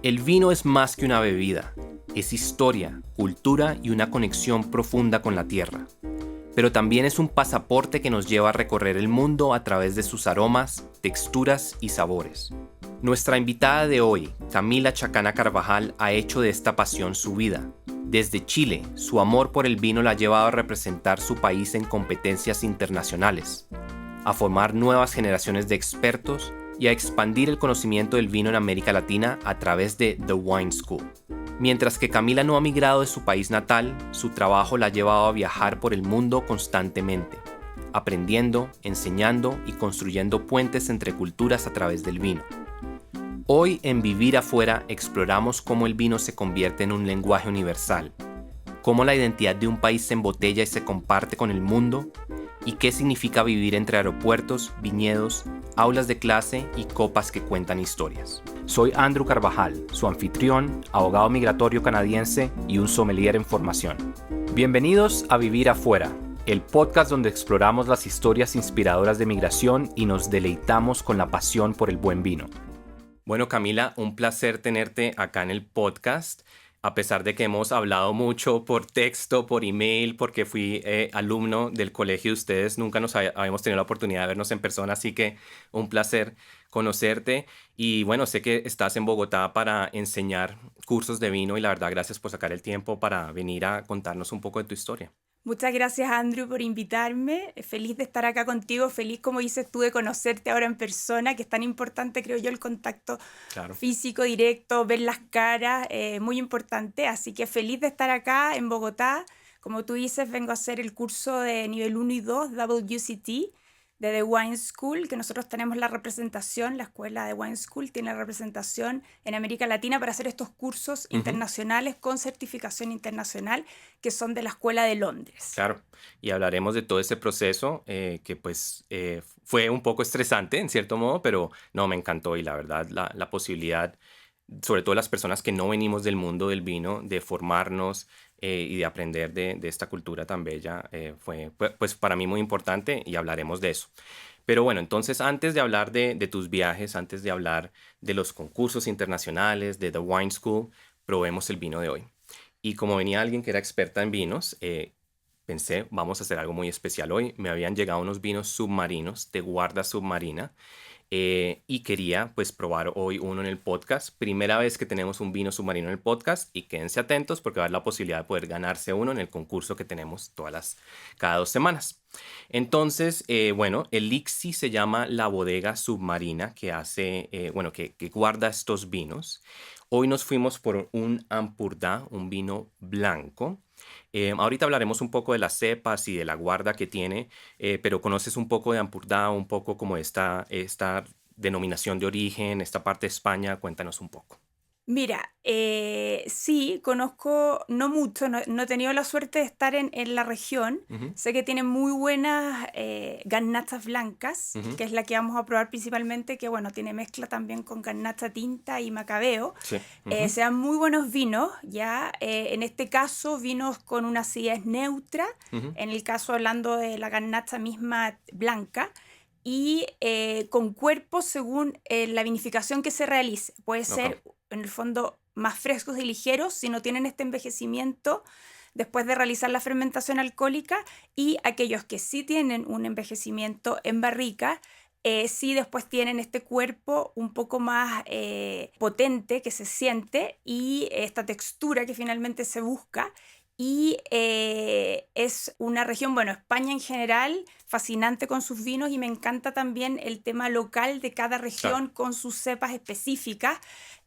El vino es más que una bebida, es historia, cultura y una conexión profunda con la tierra. Pero también es un pasaporte que nos lleva a recorrer el mundo a través de sus aromas, texturas y sabores. Nuestra invitada de hoy, Camila Chacana Carvajal, ha hecho de esta pasión su vida. Desde Chile, su amor por el vino la ha llevado a representar su país en competencias internacionales, a formar nuevas generaciones de expertos y a expandir el conocimiento del vino en América Latina a través de The Wine School. Mientras que Camila no ha migrado de su país natal, su trabajo la ha llevado a viajar por el mundo constantemente, aprendiendo, enseñando y construyendo puentes entre culturas a través del vino. Hoy en Vivir Afuera exploramos cómo el vino se convierte en un lenguaje universal, cómo la identidad de un país se embotella y se comparte con el mundo, y qué significa vivir entre aeropuertos, viñedos, aulas de clase y copas que cuentan historias. Soy Andrew Carvajal, su anfitrión, abogado migratorio canadiense y un sommelier en formación. Bienvenidos a Vivir Afuera, el podcast donde exploramos las historias inspiradoras de migración y nos deleitamos con la pasión por el buen vino. Bueno, Camila, un placer tenerte acá en el podcast. A pesar de que hemos hablado mucho por texto, por email, porque fui alumno del colegio de ustedes, nunca nos habíamos tenido la oportunidad de vernos en persona, así que un placer conocerte. Y bueno, sé que estás en Bogotá para enseñar cursos de vino y la verdad, gracias por sacar el tiempo para venir a contarnos un poco de tu historia. Muchas gracias, Andrew, por invitarme. Feliz de estar acá contigo. Feliz, como dices tú, de conocerte ahora en persona, que es tan importante, creo yo, el contacto físico, directo, ver las caras, muy importante. Así que feliz de estar acá en Bogotá. Como tú dices, vengo a hacer el curso de nivel 1 y 2, WCT, de The Wine School, que nosotros tenemos la representación, la escuela de Wine School tiene la representación en América Latina para hacer estos cursos internacionales con certificación internacional que son de la Escuela de Londres. Claro, y hablaremos de todo ese proceso que fue un poco estresante en cierto modo, pero no, me encantó y la verdad la posibilidad, sobre todo las personas que no venimos del mundo del vino, de formarnos y de aprender de esta cultura tan bella, fue pues para mí muy importante y hablaremos de eso. Pero bueno, entonces antes de hablar de tus viajes, antes de hablar de los concursos internacionales, de The Wine School, probemos el vino de hoy. Y como venía alguien que era experta en vinos, pensé, vamos a hacer algo muy especial hoy. Me habían llegado unos vinos submarinos de guarda submarina y quería pues probar hoy uno en el podcast. Primera vez que tenemos un vino submarino en el podcast y quédense atentos porque va a haber la posibilidad de poder ganarse uno en el concurso que tenemos cada 2 semanas. Entonces, bueno, el ICSI se llama la bodega submarina que hace, que guarda estos vinos. Hoy nos fuimos por un Ampurdá, un vino blanco. Ahorita hablaremos un poco de las cepas y de la guarda que tiene, pero conoces un poco de Ampurdá, un poco como esta denominación de origen, esta parte de España. Cuéntanos un poco. Mira, sí, conozco, no mucho, no he tenido la suerte de estar en la región. Sé que tienen muy buenas garnachas blancas, que es la que vamos a probar principalmente, que bueno, tiene mezcla también con garnacha tinta y macabeo. Sí. Se dan muy buenos vinos, ya. En este caso, vinos con una acidez neutra, en el caso hablando de la garnacha misma blanca, y con cuerpo según la vinificación que se realice. Puede ser, en el fondo, más frescos y ligeros si no tienen este envejecimiento después de realizar la fermentación alcohólica, y aquellos que sí tienen un envejecimiento en barrica, sí después tienen este cuerpo un poco más potente que se siente y esta textura que finalmente se busca. Y es una región, bueno, España en general, fascinante con sus vinos, y me encanta también el tema local de cada región con sus cepas específicas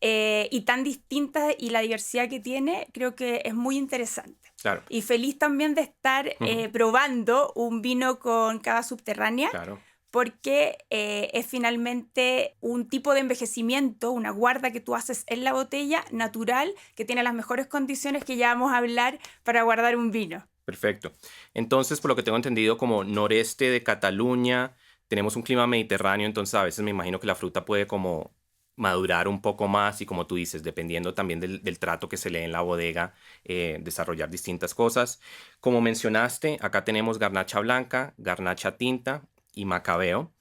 y tan distintas, y la diversidad que tiene, creo que es muy interesante. Claro. Y feliz también de estar probando un vino con cava subterránea. Claro. Porque es finalmente un tipo de envejecimiento, una guarda que tú haces en la botella natural, que tiene las mejores condiciones que ya vamos a hablar para guardar un vino. Perfecto. Entonces, por lo que tengo entendido, como noreste de Cataluña, tenemos un clima mediterráneo, entonces a veces me imagino que la fruta puede como madurar un poco más y, como tú dices, dependiendo también del trato que se lee en la bodega, desarrollar distintas cosas. Como mencionaste, acá tenemos garnacha blanca, garnacha tinta y macabeo.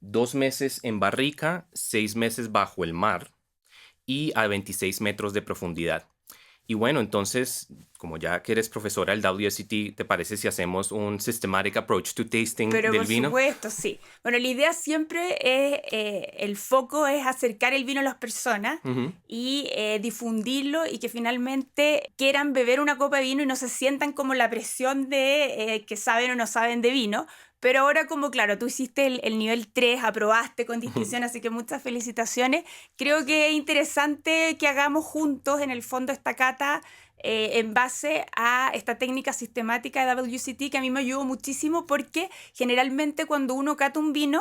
2 meses en barrica, 6 meses bajo el mar. y a 26 metros de profundidad. Y bueno, entonces, como ya que eres profesora del WSET, ¿te parece si hacemos un systematic approach to tasting Pero del por vino? supuesto, sí. Bueno, la idea siempre es, el foco es acercar el vino a las personas y difundirlo y que finalmente quieran beber una copa de vino y no se sientan como la presión de que saben o no saben de vino. Pero ahora como, claro, tú hiciste el nivel 3, aprobaste con distinción, así que muchas felicitaciones. Creo que es interesante que hagamos juntos, en el fondo, esta cata en base a esta técnica sistemática de WCT, que a mí me ayudó muchísimo porque generalmente cuando uno cata un vino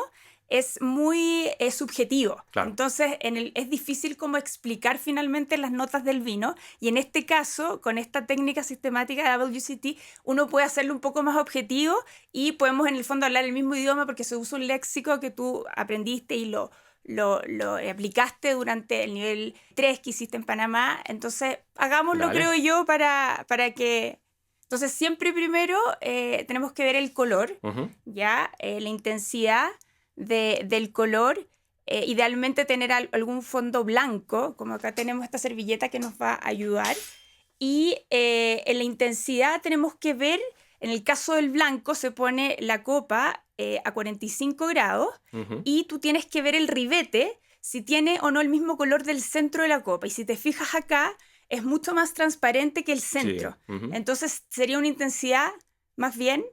es muy subjetivo. Claro. Entonces es difícil como explicar finalmente las notas del vino, y en este caso, con esta técnica sistemática de WCT, uno puede hacerlo un poco más objetivo y podemos en el fondo hablar el mismo idioma porque se usa un léxico que tú aprendiste y lo aplicaste durante el nivel 3 que hiciste en Panamá. Entonces, hagámoslo, Dale. creo yo, para que... Entonces, siempre primero tenemos que ver el color, ¿ya? La intensidad del color. Idealmente tener algún fondo blanco, como acá tenemos esta servilleta que nos va a ayudar. Y en la intensidad tenemos que ver, en el caso del blanco se pone la copa a 45 grados y tú tienes que ver el ribete si tiene o no el mismo color del centro de la copa. Y si te fijas acá, es mucho más transparente que el centro. Sí. Entonces sería una intensidad más bien...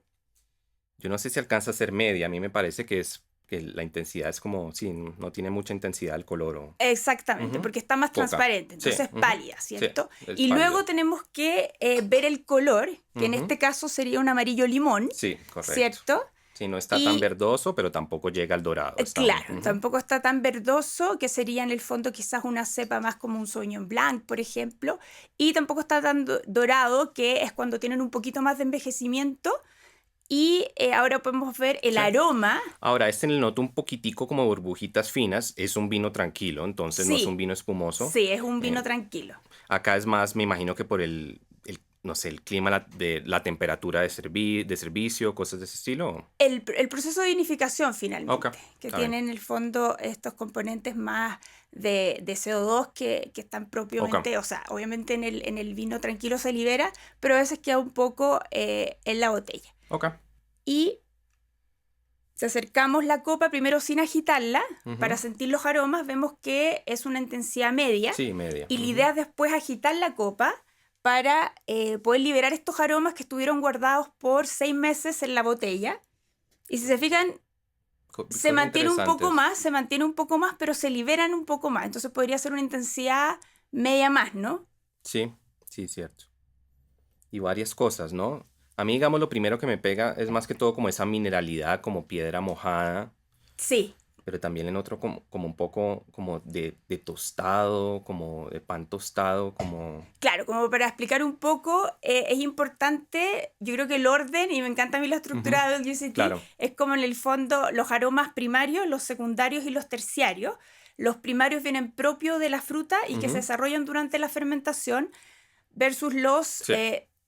Yo no sé si alcanza a ser media. A mí me parece que la intensidad es como, sí, no tiene mucha intensidad el color. Exactamente, porque está más Poca. transparente, entonces Sí, pálida, ¿cierto? Sí, es y pálida. luego tenemos que ver el color, que en este caso sería un amarillo limón, Sí, correcto. ¿cierto? Sí, no está tan verdoso, pero tampoco llega al dorado. Claro, tampoco está tan verdoso, que sería en el fondo quizás una cepa más como un Sauvignon Blanc, por ejemplo, y tampoco está tan dorado, que es cuando tienen un poquito más de envejecimiento. Y ahora podemos ver el aroma. Ahora, le noto un poquitico como burbujitas finas. Es un vino tranquilo, entonces no es un vino espumoso. Sí, es un vino tranquilo. Acá es más, me imagino que por no sé, el clima, la temperatura de servicio, cosas de ese estilo. El proceso de vinificación, finalmente, que Está tiene en el fondo estos componentes más de CO2 que están propiamente, o sea, obviamente en el vino tranquilo se libera, pero a veces queda un poco en la botella. Y si acercamos la copa primero sin agitarla, para sentir los aromas, vemos que es una intensidad media. Sí, media. Y la idea es después agitar la copa para poder liberar estos aromas que estuvieron guardados por 6 meses en la botella. Y si se fijan, se mantiene un poco más, pero se liberan un poco más. Entonces podría ser una intensidad media más, ¿no? Sí, cierto. Y varias cosas, ¿no? A mí, digamos, lo primero que me pega es más que todo como esa mineralidad, como piedra mojada. Sí. Pero también en otro como un poco como de tostado, como de pan tostado, como... Claro, como para explicar un poco, es importante, yo creo que el orden, y me encanta a mí la estructura del WSET, es como en el fondo los aromas primarios, los secundarios y los terciarios. Los primarios vienen propios de la fruta y que se desarrollan durante la fermentación, versus los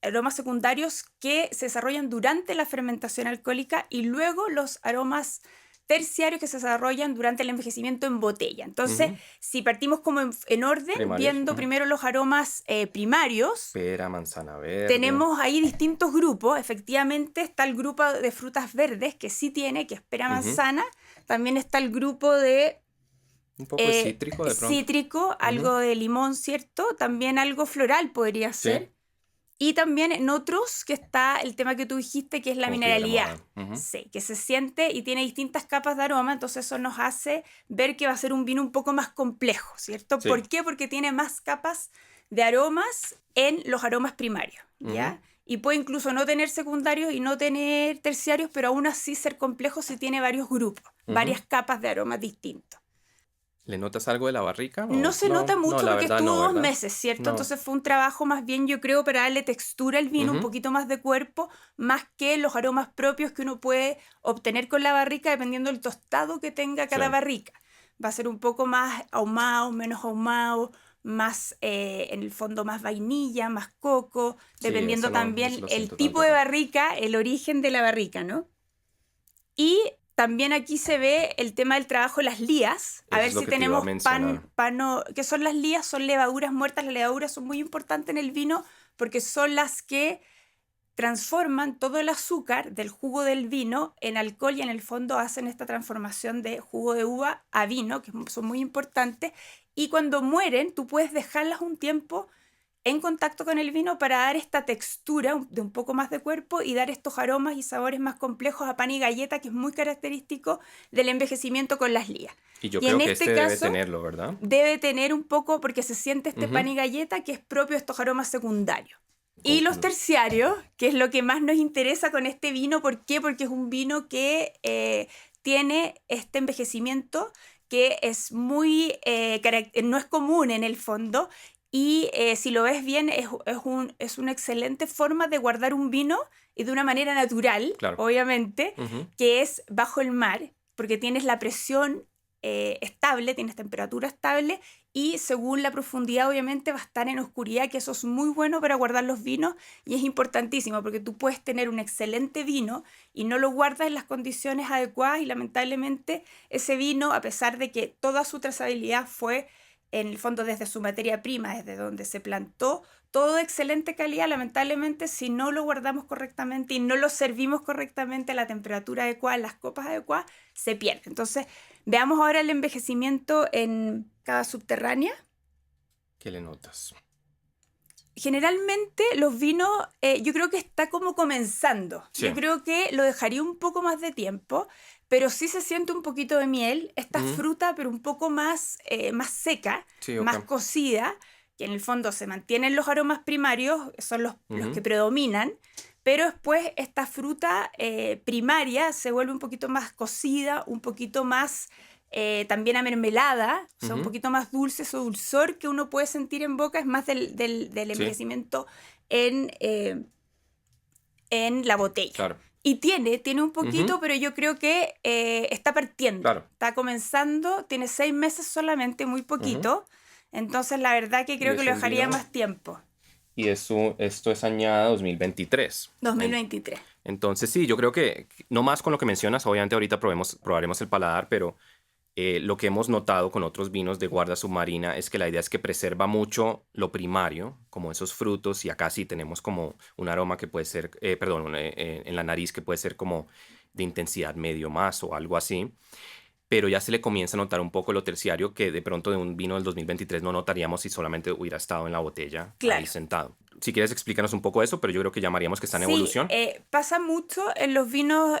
aromas secundarios que se desarrollan durante la fermentación alcohólica, y luego los aromas terciarios que se desarrollan durante el envejecimiento en botella. Entonces, si partimos como en orden, primarios, viendo primero los aromas primarios, pera, manzana verde, tenemos ahí distintos grupos. Efectivamente está el grupo de frutas verdes, que sí tiene, que es pera, manzana. También está el grupo de... un poco cítrico de pronto. Cítrico, algo de limón, ¿cierto? También algo floral podría ser. Y también en otros que está el tema que tú dijiste, que es la mineralidad. Sí, que se siente y tiene distintas capas de aroma, entonces eso nos hace ver que va a ser un vino un poco más complejo, ¿cierto? Sí. ¿Por qué? Porque tiene más capas de aromas en los aromas primarios, ¿ya? Y puede incluso no tener secundarios y no tener terciarios, pero aún así ser complejo si tiene varios grupos, varias capas de aromas distintos. ¿Le notas algo de la barrica? No se nota mucho porque estuvo 2 meses, ¿cierto? Entonces fue un trabajo más bien, yo creo, para darle textura al vino, un poquito más de cuerpo, más que los aromas propios que uno puede obtener con la barrica dependiendo del tostado que tenga cada barrica. Va a ser un poco más ahumado, menos ahumado, más, en el fondo, más vainilla, más coco, dependiendo también el tipo de barrica, el origen de la barrica, ¿no? Y también aquí se ve el tema del trabajo de las lías. A ver si tenemos ¿qué son las lías? Son levaduras muertas. Las levaduras son muy importantes en el vino porque son las que transforman todo el azúcar del jugo del vino en alcohol y en el fondo hacen esta transformación de jugo de uva a vino, que son muy importantes. Y cuando mueren, tú puedes dejarlas un tiempo en contacto con el vino para dar esta textura de un poco más de cuerpo y dar estos aromas y sabores más complejos a pan y galleta, que es muy característico del envejecimiento con las lías. Y yo creo que este debe tenerlo, ¿verdad? Debe tener un poco, porque se siente este pan y galleta que es propio de estos aromas secundarios. Y los terciarios, que es lo que más nos interesa con este vino. ¿Por qué? Porque es un vino que tiene este envejecimiento que es muy, no es común en el fondo. Y si lo ves bien, es una excelente forma de guardar un vino y de una manera natural, claro, obviamente, que es bajo el mar, porque tienes la presión estable, tienes temperatura estable y según la profundidad obviamente va a estar en oscuridad, que eso es muy bueno para guardar los vinos y es importantísimo porque tú puedes tener un excelente vino y no lo guardas en las condiciones adecuadas y lamentablemente ese vino, a pesar de que toda su trazabilidad fue en el fondo desde su materia prima, desde donde se plantó, todo de excelente calidad, lamentablemente si no lo guardamos correctamente y no lo servimos correctamente a la temperatura adecuada, en las copas adecuadas, se pierde. Entonces, veamos ahora el envejecimiento en cava subterránea. ¿Qué le notas? Generalmente los vinos, yo creo que está como comenzando. Sí. Yo creo que lo dejaría un poco más de tiempo, pero sí se siente un poquito de miel, esta fruta, pero un poco más seca, sí, más cocida, que en el fondo se mantienen los aromas primarios, son los que predominan, pero después esta fruta primaria se vuelve un poquito más cocida, un poquito más también amermelada, o sea, un poquito más dulce, ese dulzor que uno puede sentir en boca es más del envejecimiento en la botella. Claro. Y tiene un poquito, pero yo creo que está partiendo, claro, está comenzando, tiene 6 meses solamente, muy poquito, entonces la verdad que creo que lo dejaría más tiempo. Y esto es añada 2023. 2023. Entonces sí, yo creo que no más con lo que mencionas, obviamente ahorita probaremos el paladar, pero lo que hemos notado con otros vinos de guarda submarina es que la idea es que preserva mucho lo primario, como esos frutos, y acá sí tenemos como un aroma que puede ser, en la nariz que puede ser como de intensidad medio más o algo así, pero ya se le comienza a notar un poco lo terciario que de pronto de un vino del 2023 no notaríamos si solamente hubiera estado en la botella, claro, ahí sentado. Si quieres explícanos un poco eso, pero yo creo que llamaríamos que está en evolución. Pasa mucho en los vinos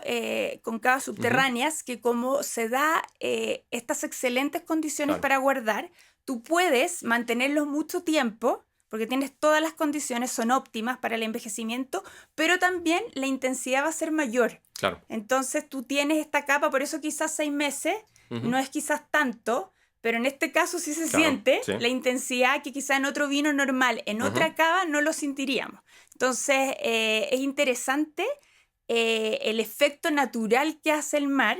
con cavas subterráneas que como se da estas excelentes condiciones, claro, para guardar, tú puedes mantenerlos mucho tiempo porque tienes todas las condiciones, son óptimas para el envejecimiento, pero también la intensidad va a ser mayor. Claro. Entonces tú tienes esta capa, por eso quizás 6 meses, no es quizás tanto, pero en este caso sí se siente la intensidad que quizá en otro vino normal, en otra cava no lo sentiríamos. Entonces es interesante el efecto natural que hace el mar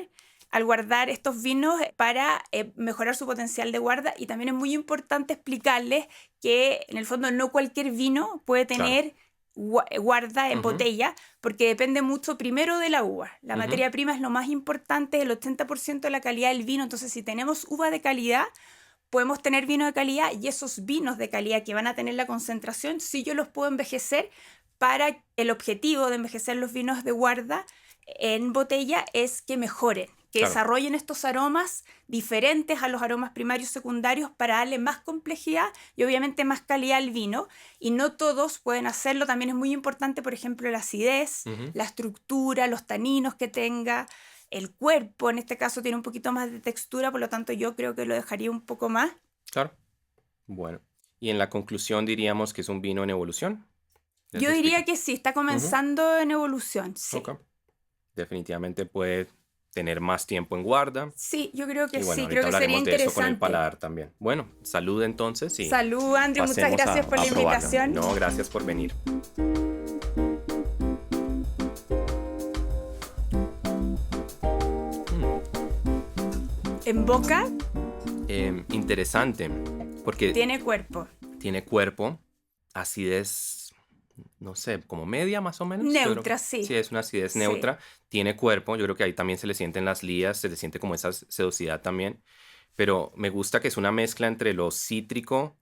al guardar estos vinos para mejorar su potencial de guarda, y también es muy importante explicarles que en el fondo no cualquier vino puede tener guarda en botella, porque depende mucho primero de la uva. La materia prima es lo más importante, el 80% de la calidad del vino. Entonces si tenemos uva de calidad, podemos tener vino de calidad, y esos vinos de calidad que van a tener la concentración, sí yo los puedo envejecer. Para el objetivo de envejecer los vinos de guarda en botella es que mejoren, que desarrollen estos aromas diferentes a los aromas primarios secundarios para darle más complejidad y obviamente más calidad al vino, y no todos pueden hacerlo. También es muy importante, por ejemplo, la acidez, la estructura, los taninos que tenga, el cuerpo en este caso tiene un poquito más de textura, por lo tanto yo creo que lo dejaría un poco más. Claro. Bueno, y en la conclusión diríamos que es un vino en evolución. Yo diría que sí, está comenzando en evolución, sí. Okay. Definitivamente puede tener más tiempo en guarda. Sí, yo creo que sí, creo que sería interesante. De eso con el paladar también. Bueno, salud entonces. Y salud, Andrew, muchas gracias por la invitación. No, gracias por venir. En boca. Interesante, porque tiene cuerpo. Tiene cuerpo, acidez no sé, como media más o menos. Yo creo Neutra, que sí. sí, es una acidez Sí. neutra. Tiene cuerpo, yo creo que ahí también se le sienten las lías, se le siente como esa sedosidad también. Pero me gusta que es una mezcla entre lo cítrico,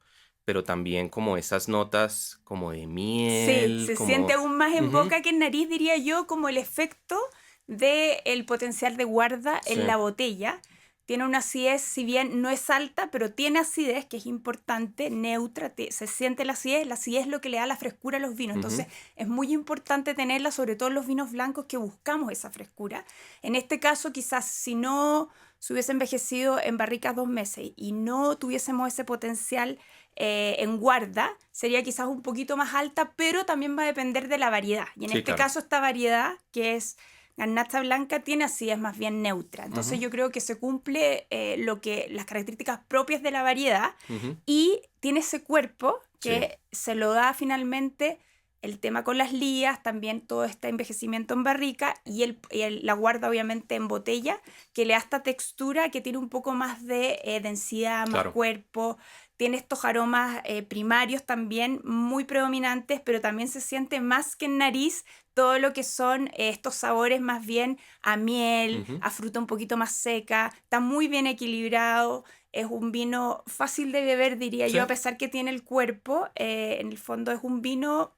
pero también como esas notas como de Sí, miel, se siente como... aún más en Ujú, boca que en nariz, diría yo, como el efecto del potencial de guarda sí, en la botella. Tiene una acidez, si bien no es alta, pero tiene acidez, que es importante, neutra, se siente la acidez es lo que le da la frescura a los vinos. ujú, Entonces es muy importante tenerla, sobre todo en los vinos blancos que buscamos esa frescura. En este caso, quizás si no se hubiese envejecido en barricas 2 meses y no tuviésemos ese potencial en guarda, sería quizás un poquito más alta, pero también va a depender de la variedad. Y en sí, este claro. caso, esta variedad, que es Garnacha Blanca, tiene acidez más bien neutra. Entonces Ujú, yo creo que se cumple las características propias de la variedad ujú, y tiene ese cuerpo sí, que se lo da finalmente el tema con las lías, también todo este envejecimiento en barrica la guarda obviamente en botella, que le da esta textura que tiene un poco más de densidad, más claro. cuerpo, tiene estos aromas primarios también muy predominantes, pero también se siente más que en nariz todo lo que son estos sabores más bien a miel, Ujú, a fruta un poquito más seca, está muy bien equilibrado, es un vino fácil de beber, diría sí. yo, a pesar que tiene el cuerpo, en el fondo es un vino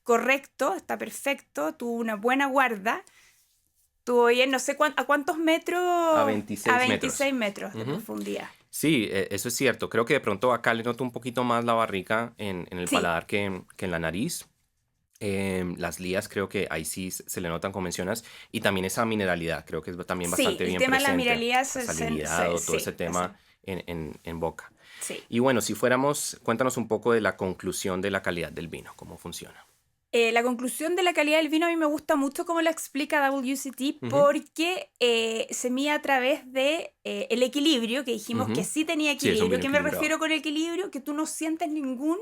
correcto, está perfecto, tuvo una buena guarda, tuvo bien, no sé a cuántos metros, A a 26 metros. 26 metros de Ujú. profundidad. Sí, eso es cierto. Creo que de pronto acá le noto un poquito más la barrica en el Sí, paladar que en la nariz. Las lías creo que ahí sí se le notan como mencionas. Y también esa mineralidad, creo que es también sí, bastante el bien tema de la presente. mineralidad, La salinidad o todo ese sí, tema en boca. sí. Y bueno, si fuéramos, cuéntanos un poco de la conclusión de la calidad del vino, cómo funciona. La conclusión de la calidad del vino a mí me gusta mucho como la explica WCT Ujú, porque se mide a través de el equilibrio, que dijimos que ujú. sí tenía Sí, es un equilibrio. vino ¿Qué me equilibrado. refiero con equilibrio? Que tú no sientes ningún,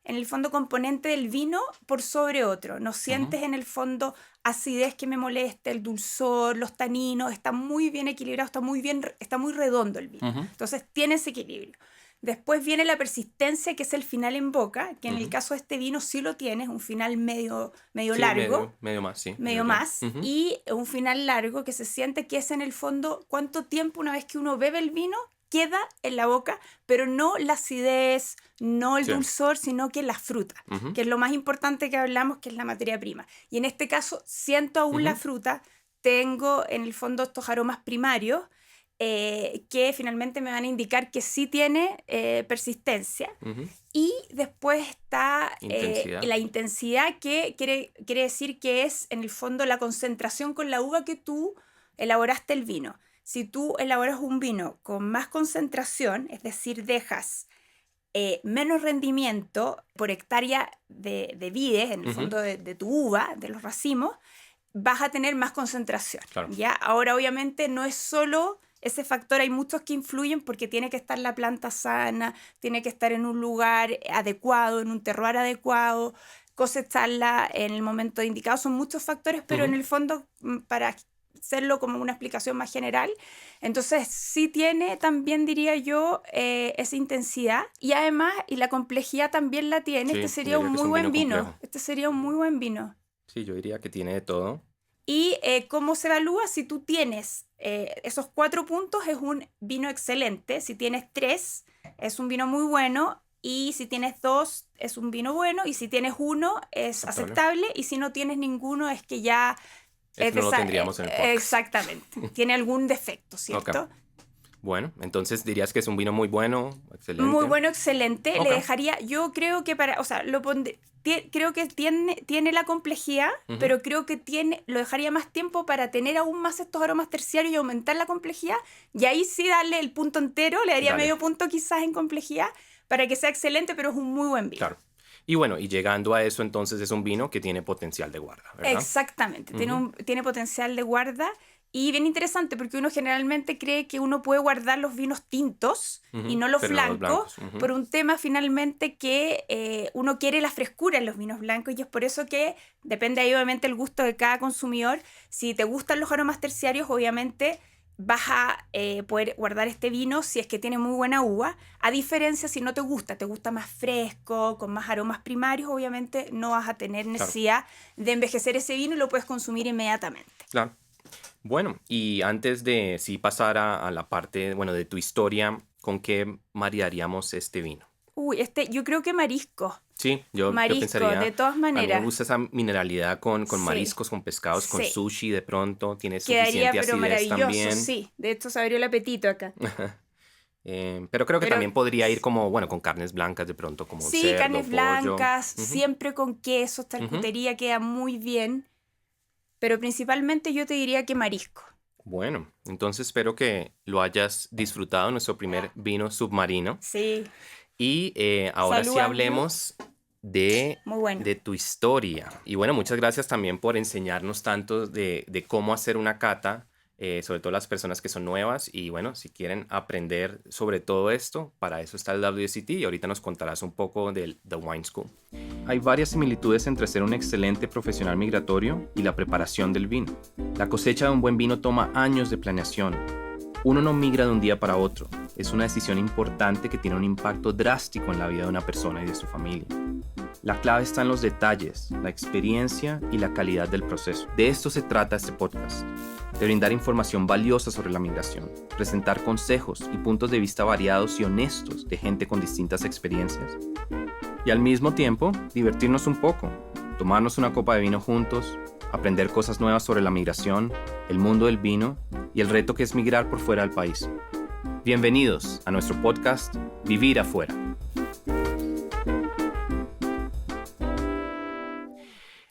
en el fondo, componente del vino por sobre otro. No Ujú, sientes en el fondo acidez que me moleste, el dulzor, los taninos. Está muy bien equilibrado, está muy redondo el vino. ujú, Entonces tiene ese equilibrio. Después viene la persistencia, que es el final en boca, que en el ujú. caso de este vino sí lo tiene, es un final medio Sí, largo, medio más, sí, medio medio largo. más, Ujú, y un final largo que se siente que es en el fondo cuánto tiempo una vez que uno bebe el vino queda en la boca, pero no la acidez, no el sí. dulzor, sino que la fruta, Ujú, que es lo más importante que hablamos, que es la materia prima. Y en este caso siento aún la ujú, fruta, tengo en el fondo estos aromas primarios que finalmente me van a indicar que sí tiene persistencia. ujú. Y después está Intensidad. la intensidad, que quiere decir que es en el fondo la concentración con la uva que tú elaboraste el vino. Si tú elaboras un vino con más concentración, es decir, dejas menos rendimiento por hectárea de vides, en el Ujú, fondo de tu uva, de los racimos, vas a tener más concentración. claro. ¿Ya? Ahora, obviamente, no es solo ese factor, hay muchos que influyen porque tiene que estar la planta sana, tiene que estar en un lugar adecuado, en un terroir adecuado, cosecharla en el momento indicado. Son muchos factores, pero en Ujú, el fondo, para hacerlo como una explicación más general, entonces sí tiene también, diría yo, esa intensidad y además, y la complejidad también la tiene. Este sí, yo sería un diría que es muy un vino buen vino. complejo. Este sería un muy buen vino. Sí, yo diría que tiene de todo. ¿Y cómo se evalúa? Si tú tienes esos 4 puntos, es un vino excelente. Si tienes 3, es un vino muy bueno. Y si tienes 2, es un vino bueno. Y si tienes 1, es Aceptable. aceptable. Y si no tienes ninguno, es que ya es Eso no lo tendríamos en el podcast. exactamente. Tiene algún defecto, Ok. ¿cierto? Bueno, entonces dirías que es un vino muy bueno, Muy excelente. bueno, excelente. Le Ok. dejaría, yo creo que o sea, creo que tiene la complejidad, Ujú, pero creo que lo dejaría más tiempo para tener aún más estos aromas terciarios y aumentar la complejidad. Y ahí sí darle el punto entero, le daría dale, medio punto quizás en complejidad para que sea excelente, pero es un muy buen vino. claro. Y bueno, y llegando a eso, entonces es un vino que tiene potencial de guarda, ¿verdad? Exactamente, Ujú, tiene potencial de guarda y bien interesante porque uno generalmente cree que uno puede guardar los vinos tintos y ujú, no los pero no los blancos blancos. Ujú, por un tema finalmente que uno quiere la frescura en los vinos blancos y es por eso que depende ahí obviamente el gusto de cada consumidor. Si te gustan los aromas terciarios, obviamente vas a poder guardar este vino si es que tiene muy buena uva. A diferencia, si no te gusta más fresco, con más aromas primarios, obviamente no vas a tener necesidad de envejecer ese vino y lo puedes consumir inmediatamente. Claro. Bueno, y antes de sí pasar a la parte, bueno, de tu historia, ¿con qué maridaríamos este vino? Yo creo que marisco. Sí, yo Marisco, pensaría, de todas a mí me maneras. gusta esa mineralidad con Sí, mariscos, con pescados, con sí. sushi de pronto, tiene Quedaría suficiente pero acidez maravilloso, también. sí. De hecho, se abrió el apetito acá. Pero creo que Pero también podría ir como, bueno, con carnes blancas de pronto, como sí, cerdo, carnes pollo. blancas, Ujú, siempre con queso, ujú. charcutería, queda muy bien. Pero principalmente yo te diría que marisco. Bueno, entonces espero que lo hayas disfrutado, nuestro primer vino submarino. Sí. Y ahora Salud, sí Andrew. hablemos de, Muy bueno. de tu historia. Y bueno, muchas gracias también por enseñarnos tanto de cómo hacer una cata, sobre todo las personas que son nuevas. Y bueno, si quieren aprender sobre todo esto, para eso está el WSET y ahorita nos contarás un poco del The Wine School. Hay varias similitudes entre ser un excelente profesional migratorio y la preparación del vino. La cosecha de un buen vino toma años de planeación. Uno no migra de un día para otro. Es una decisión importante que tiene un impacto drástico en la vida de una persona y de su familia. La clave está en los detalles, la experiencia y la calidad del proceso. De esto se trata este podcast, de brindar información valiosa sobre la migración, presentar consejos y puntos de vista variados y honestos de gente con distintas experiencias. Y al mismo tiempo, divertirnos un poco, tomarnos una copa de vino juntos, aprender cosas nuevas sobre la migración, el mundo del vino y el reto que es migrar por fuera del país. Bienvenidos a nuestro podcast Vivir afuera.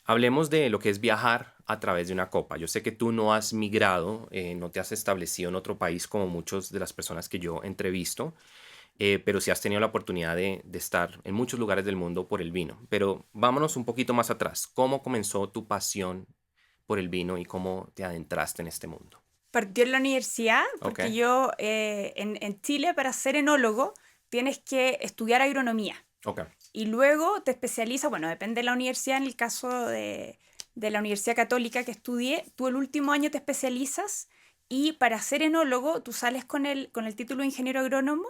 Hablemos de lo que es viajar a través de una copa. Yo sé que tú no has migrado, no te has establecido en otro país como muchas de las personas que yo entrevisto, pero sí has tenido la oportunidad de estar en muchos lugares del mundo por el vino. Pero vámonos un poquito más atrás. ¿Cómo comenzó tu pasión por el vino y cómo te adentraste en este mundo? Partió en la universidad, porque Ok, yo en Chile, para ser enólogo, tienes que estudiar agronomía. ok. Y luego te especializas, bueno, depende de la universidad, en el caso de la Universidad Católica que estudié, tú el último año te especializas y para ser enólogo tú sales con el título de ingeniero agrónomo.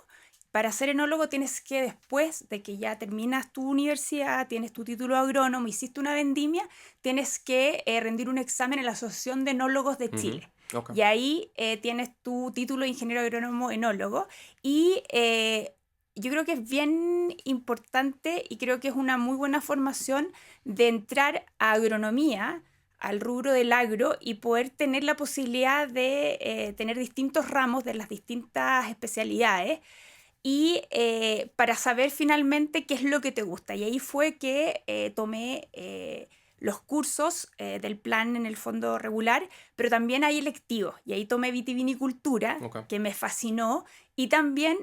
Para ser enólogo tienes que, después de que ya terminas tu universidad, tienes tu título de agrónomo, hiciste una vendimia, tienes que rendir un examen en la Asociación de Enólogos de Ujú, Chile. ok. Y ahí tienes tu título de ingeniero agrónomo enólogo. Y yo creo que es bien importante y creo que es una muy buena formación de entrar a agronomía, al rubro del agro y poder tener la posibilidad de tener distintos ramos de las distintas especialidades y para saber finalmente qué es lo que te gusta. Y ahí fue que tomé los cursos del plan en el fondo regular, pero también hay electivos. Y ahí tomé vitivinicultura, Ok. que me fascinó, y también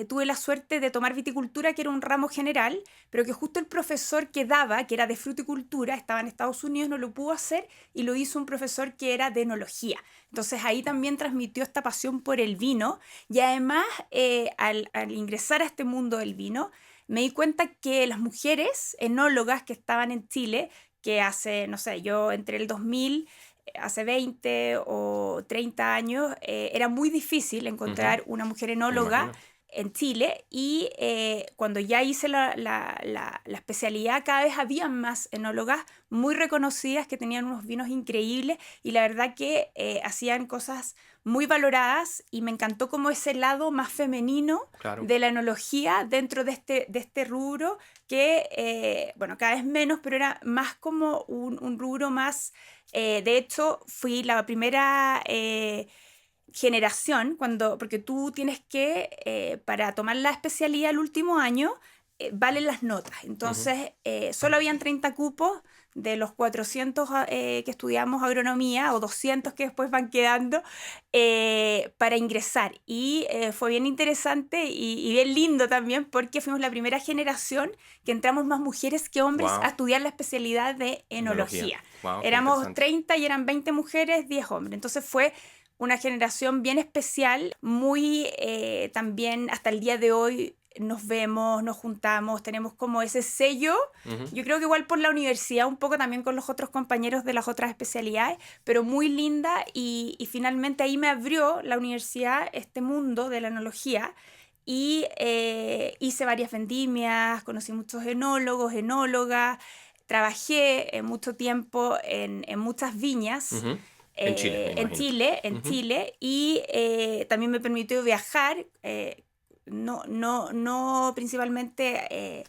tuve la suerte de tomar viticultura, que era un ramo general, pero que justo el profesor que daba, que era de fruticultura, estaba en Estados Unidos, no lo pudo hacer, y lo hizo un profesor que era de enología. Entonces ahí también transmitió esta pasión por el vino y además, al ingresar a este mundo del vino, me di cuenta que las mujeres enólogas que estaban en Chile, que hace, no sé, yo entre el 2000, hace 20 o 30 años, era muy difícil Ujú, encontrar una mujer me enóloga imagino. en Chile y cuando ya hice la especialidad, cada vez había más enólogas muy reconocidas que tenían unos vinos increíbles y la verdad que hacían cosas muy valoradas y me encantó como ese lado más femenino Claro. de la enología dentro de este rubro que, bueno, cada vez menos, pero era más como un rubro más, de hecho, fui la primera generación, porque tú tienes que, para tomar la especialidad el último año, valen las notas. Ujú, Entonces, solo habían 30 cupos de los 400 que estudiamos agronomía, o 200 que después van quedando, para ingresar. Y fue bien interesante y bien lindo también, porque fuimos la primera generación que entramos más mujeres que hombres a wow. estudiar la especialidad de Enología. enología. Wow, qué Éramos interesante. 30 y eran 20 mujeres, 10 hombres. Entonces fue una generación bien especial, muy también hasta el día de hoy nos vemos, nos juntamos, tenemos como ese sello. Yo creo que igual por la universidad, un poco también con los otros compañeros de las otras especialidades, pero muy linda y finalmente ahí me abrió la universidad este mundo de la enología y hice varias vendimias, conocí muchos enólogos, enólogas, trabajé mucho tiempo en muchas viñas. En Chile, me imagino. En Chile, y también me permitió viajar, no principalmente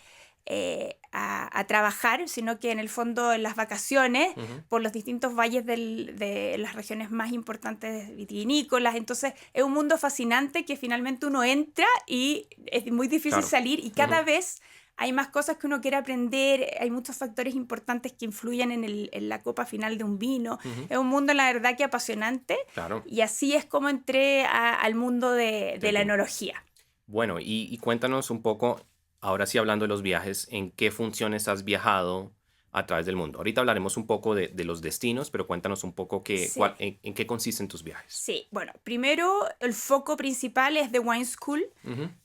a trabajar, sino que en el fondo en las vacaciones por los distintos valles de las regiones más importantes vitivinícolas. Entonces es un mundo fascinante que finalmente uno entra y es muy difícil salir, y cada vez hay más cosas que uno quiere aprender, hay muchos factores importantes que influyen en la copa final de un vino. Es un mundo, la verdad, que apasionante. Claro. Y así es como entré al mundo de la enología. Bueno, y cuéntanos un poco, ahora sí hablando de los viajes, ¿en qué funciones has viajado a través del mundo? Ahorita hablaremos un poco de los destinos, pero cuéntanos un poco en qué consisten tus viajes. Sí, bueno, primero el foco principal es The Wine School,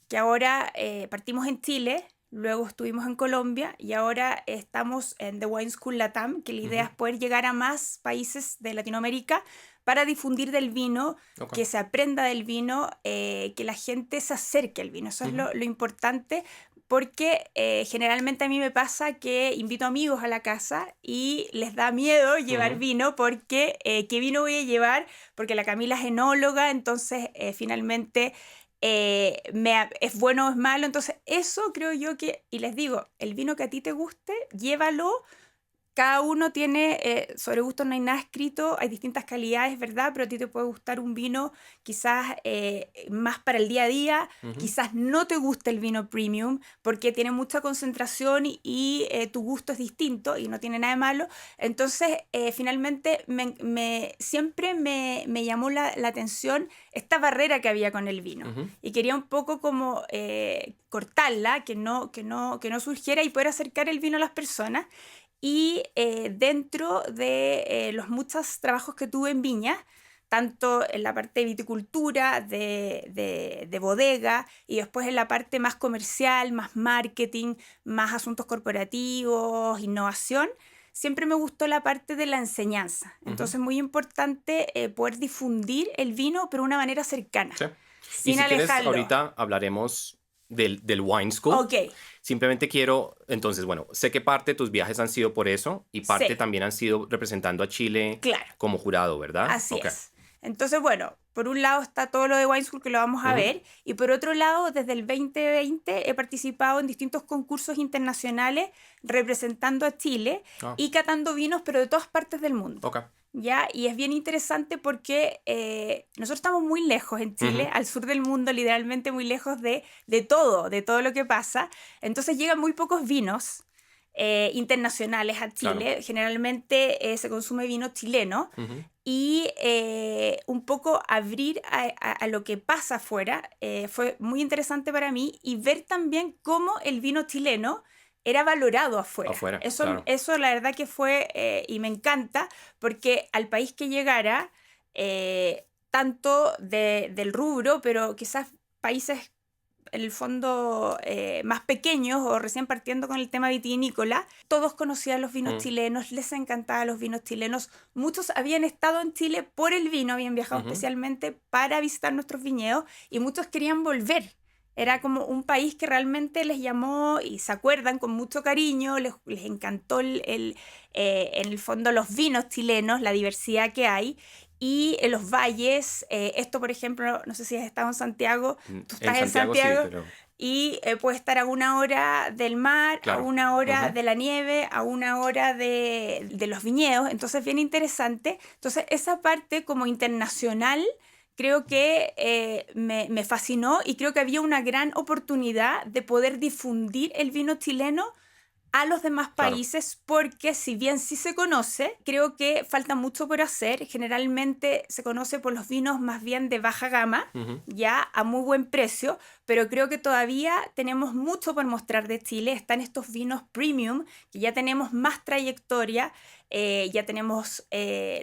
que ahora partimos en Chile. Luego estuvimos en Colombia y ahora estamos en The Wine School Latam, que la idea es poder llegar a más países de Latinoamérica para difundir del vino, que se aprenda del vino, que la gente se acerque al vino. Eso es lo importante, porque generalmente a mí me pasa que invito amigos a la casa y les da miedo llevar vino, porque ¿qué vino voy a llevar? Porque la Camila es enóloga, entonces finalmente... es bueno o es malo. Entonces eso creo yo que, y les digo, el vino que a ti te guste, llévalo. Cada uno tiene, sobre gustos no hay nada escrito, hay distintas calidades, ¿verdad? Pero a ti te puede gustar un vino quizás más para el día a día, quizás no te gusta el vino premium porque tiene mucha concentración y tu gusto es distinto y no tiene nada de malo. Entonces, finalmente, siempre me llamó la atención esta barrera que había con el vino. Y quería un poco como cortarla, que no surgiera, y poder acercar el vino a las personas. Y dentro de los muchos trabajos que tuve en viña, tanto en la parte de viticultura, de bodega, y después en la parte más comercial, más marketing, más asuntos corporativos, innovación, siempre me gustó la parte de la enseñanza. Entonces, muy importante poder difundir el vino, pero de una manera cercana. Sí. Sin y si quieres, alejarlo. ahorita hablaremos del Wine School. Ok. Simplemente quiero, entonces, bueno, sé que parte de tus viajes han sido por eso y parte también han sido representando a Chile como jurado, ¿verdad? Así es. Entonces, bueno, por un lado está todo lo de Wine School, que lo vamos a ver, y por otro lado, desde el 2020 he participado en distintos concursos internacionales representando a Chile y catando vinos, pero de todas partes del mundo. ¿Ya? Y es bien interesante porque nosotros estamos muy lejos en Chile, al sur del mundo, literalmente muy lejos de todo lo que pasa. Entonces llegan muy pocos vinos internacionales a Chile. Generalmente se consume vino chileno. Y un poco abrir a lo que pasa afuera fue muy interesante para mí, y ver también cómo el vino chileno era valorado afuera. Eso la verdad que fue, y me encanta, porque al país que llegara, tanto del rubro, pero quizás países en el fondo más pequeños o recién partiendo con el tema vitivinícola, todos conocían los vinos chilenos, les encantaban los vinos chilenos. Muchos habían estado en Chile por el vino, habían viajado especialmente para visitar nuestros viñedos, y muchos querían volver. Era como un país que realmente les llamó y se acuerdan con mucho cariño, les encantó en el fondo los vinos chilenos, la diversidad que hay. Y en los valles, esto por ejemplo, no sé si has estado en Santiago, tú estás en Santiago sí, pero... y puedes estar a 1 hora del mar, a 1 hora de la nieve, a 1 hora de los viñedos. Entonces bien interesante. Entonces esa parte como internacional creo que me fascinó, y creo que había una gran oportunidad de poder difundir el vino chileno a los demás Claro. países, porque si bien sí se conoce, creo que falta mucho por hacer. Generalmente se conoce por los vinos más bien de baja gama, Ujú. ya a muy buen precio, pero creo que todavía tenemos mucho por mostrar de Chile. Están estos vinos premium, que ya tenemos más trayectoria, ya tenemos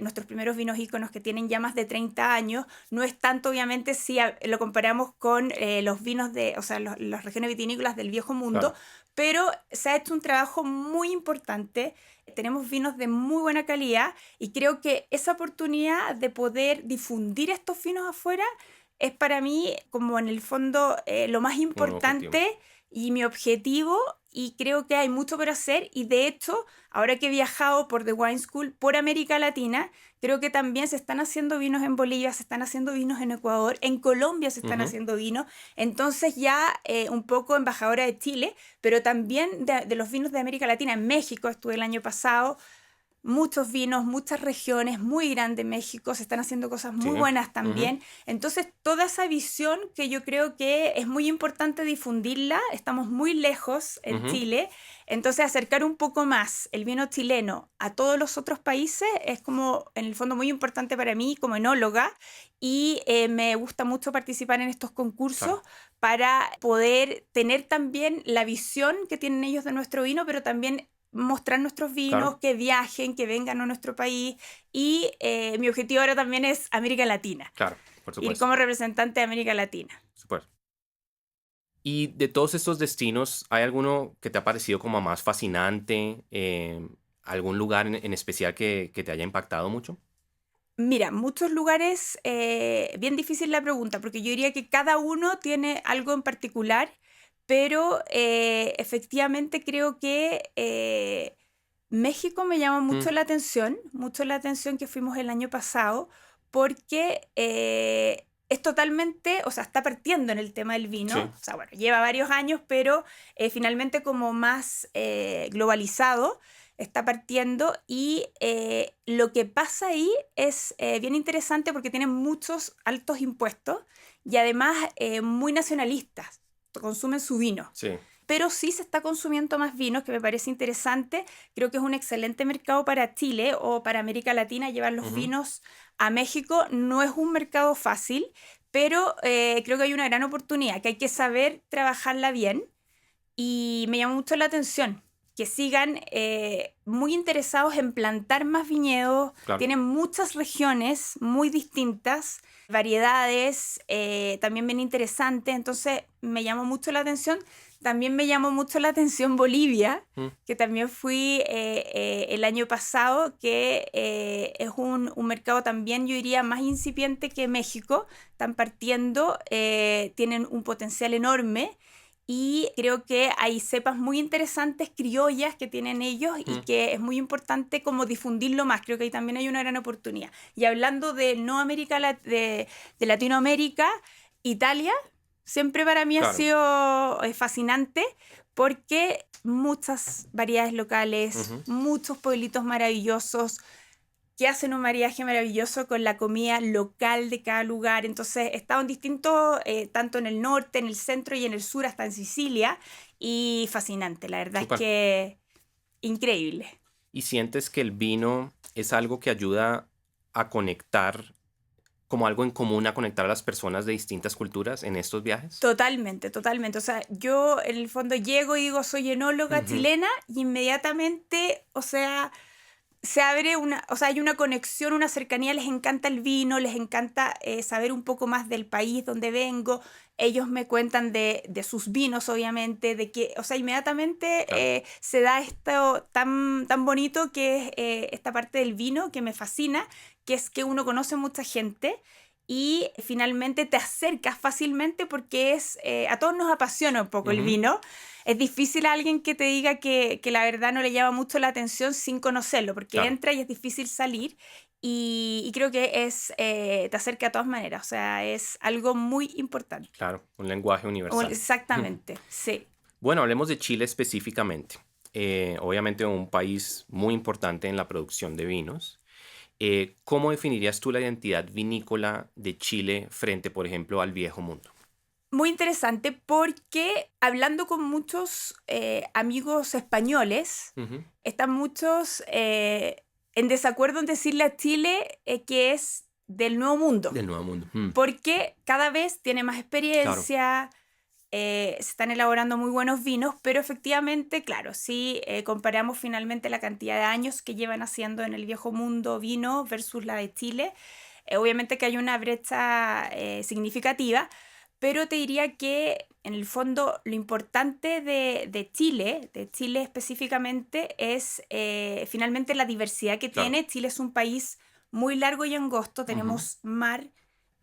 nuestros primeros vinos íconos que tienen ya más de 30 años. No es tanto, obviamente, si lo comparamos con los vinos de, o sea, las regiones vitinícolas del Viejo Mundo, Claro. pero se ha hecho un trabajo muy importante. Tenemos vinos de muy buena calidad y creo que esa oportunidad de poder difundir estos vinos afuera es para mí como en el fondo lo más Un objetivo. importante y mi objetivo, y creo que hay mucho por hacer. Y de hecho, ahora que he viajado por The Wine School por América Latina, creo que también se están haciendo vinos en Bolivia, se están haciendo vinos en Ecuador, en Colombia se están Ujú. haciendo vinos. Entonces ya un poco embajadora de Chile, pero también de los vinos de América Latina. En México estuve el año pasado. Muchos vinos, muchas regiones, muy grande México, se están haciendo cosas Sí. muy buenas Ujú. también. Entonces, toda esa visión que yo creo que es muy importante difundirla, estamos muy lejos en Ujú. Chile, entonces acercar un poco más el vino chileno a todos los otros países es como, en el fondo, muy importante para mí como enóloga, y me gusta mucho participar en estos concursos Claro. para poder tener también la visión que tienen ellos de nuestro vino, pero también mostrar nuestros vinos, Claro. que viajen, que vengan a nuestro país. Y mi objetivo ahora también es América Latina, Claro. Por ir supuesto. como representante de América Latina. Súper. Y de todos estos destinos, ¿hay alguno que te ha parecido como más fascinante? ¿Algún lugar en especial que te haya impactado mucho? Mira, muchos lugares, bien difícil la pregunta, porque yo diría que cada uno tiene algo en particular, pero efectivamente creo que México me llama Mm. mucho la atención que fuimos el año pasado, porque es totalmente, o sea, está partiendo en el tema del vino, Sí. o sea, bueno, lleva varios años, pero finalmente como más globalizado, está partiendo. Y lo que pasa ahí es bien interesante porque tienen muchos altos impuestos y además muy nacionalistas, consumen su vino. Sí. Pero sí se está consumiendo más vinos, que me parece interesante. Creo que es un excelente mercado para Chile o para América Latina. Llevar los Ujú. vinos a México no es un mercado fácil, pero creo que hay una gran oportunidad, que hay que saber trabajarla bien. Y me llama mucho la atención que sigan muy interesados en plantar más viñedos. Claro. Tienen muchas regiones muy distintas, variedades también bien interesantes, entonces me llamó mucho la atención. También me llamó mucho la atención Bolivia, Mm. que también fui el año pasado, que es un mercado también, yo diría, más incipiente que México. Están partiendo, tienen un potencial enorme. Y creo que hay cepas muy interesantes criollas que tienen ellos y Mm. que es muy importante como difundirlo más. Creo que ahí también hay una gran oportunidad. Y hablando de no América, de Latinoamérica, Italia siempre para mí ha Claro. sido fascinante, porque muchas variedades locales, Ujú. muchos pueblitos maravillosos, que hacen un maridaje maravilloso con la comida local de cada lugar. Entonces, he estado en distintos, tanto en el norte, en el centro y en el sur, hasta en Sicilia, y fascinante, la verdad es Súper. que increíble. ¿Y sientes que el vino es algo que ayuda a conectar, como algo en común, a conectar a las personas de distintas culturas en estos viajes? Totalmente, totalmente. O sea, yo en el fondo llego y digo, soy enóloga Ujú. chilena, y inmediatamente, o sea, se abre una, o sea, hay una conexión, una cercanía. Les encanta el vino, les encanta saber un poco más del país donde vengo. Ellos me cuentan de sus vinos, obviamente, de que, o sea, inmediatamente Claro. se da esto tan, tan bonito que es esta parte del vino que me fascina, que es que uno conoce mucha gente y finalmente te acercas fácilmente, porque es, a todos nos apasiona un poco el Ujú. vino. Es difícil a alguien que te diga que la verdad no le llama mucho la atención sin conocerlo, porque Claro. entra y es difícil salir. Y creo que es, te acerca de todas maneras, o sea, es algo muy importante. Claro. Un lenguaje universal. Exactamente, sí. Bueno, hablemos de Chile específicamente. Obviamente un país muy importante en la producción de vinos. ¿Cómo definirías tú la identidad vinícola de Chile frente, por ejemplo, al Viejo Mundo? Muy interesante porque hablando con muchos amigos españoles, Ujú. están muchos en desacuerdo en decirle a Chile que es del Nuevo Mundo, Del Nuevo Mundo. porque cada vez tiene más Claro. experiencia, se están elaborando muy buenos vinos, pero efectivamente, claro, si comparamos finalmente la cantidad de años que llevan haciendo en el Viejo Mundo vino versus la de Chile, obviamente que hay una brecha significativa, pero te diría que en el fondo lo importante de Chile específicamente, es finalmente la diversidad que Claro. tiene. Chile es un país muy largo y angosto, Ujú, tenemos mar.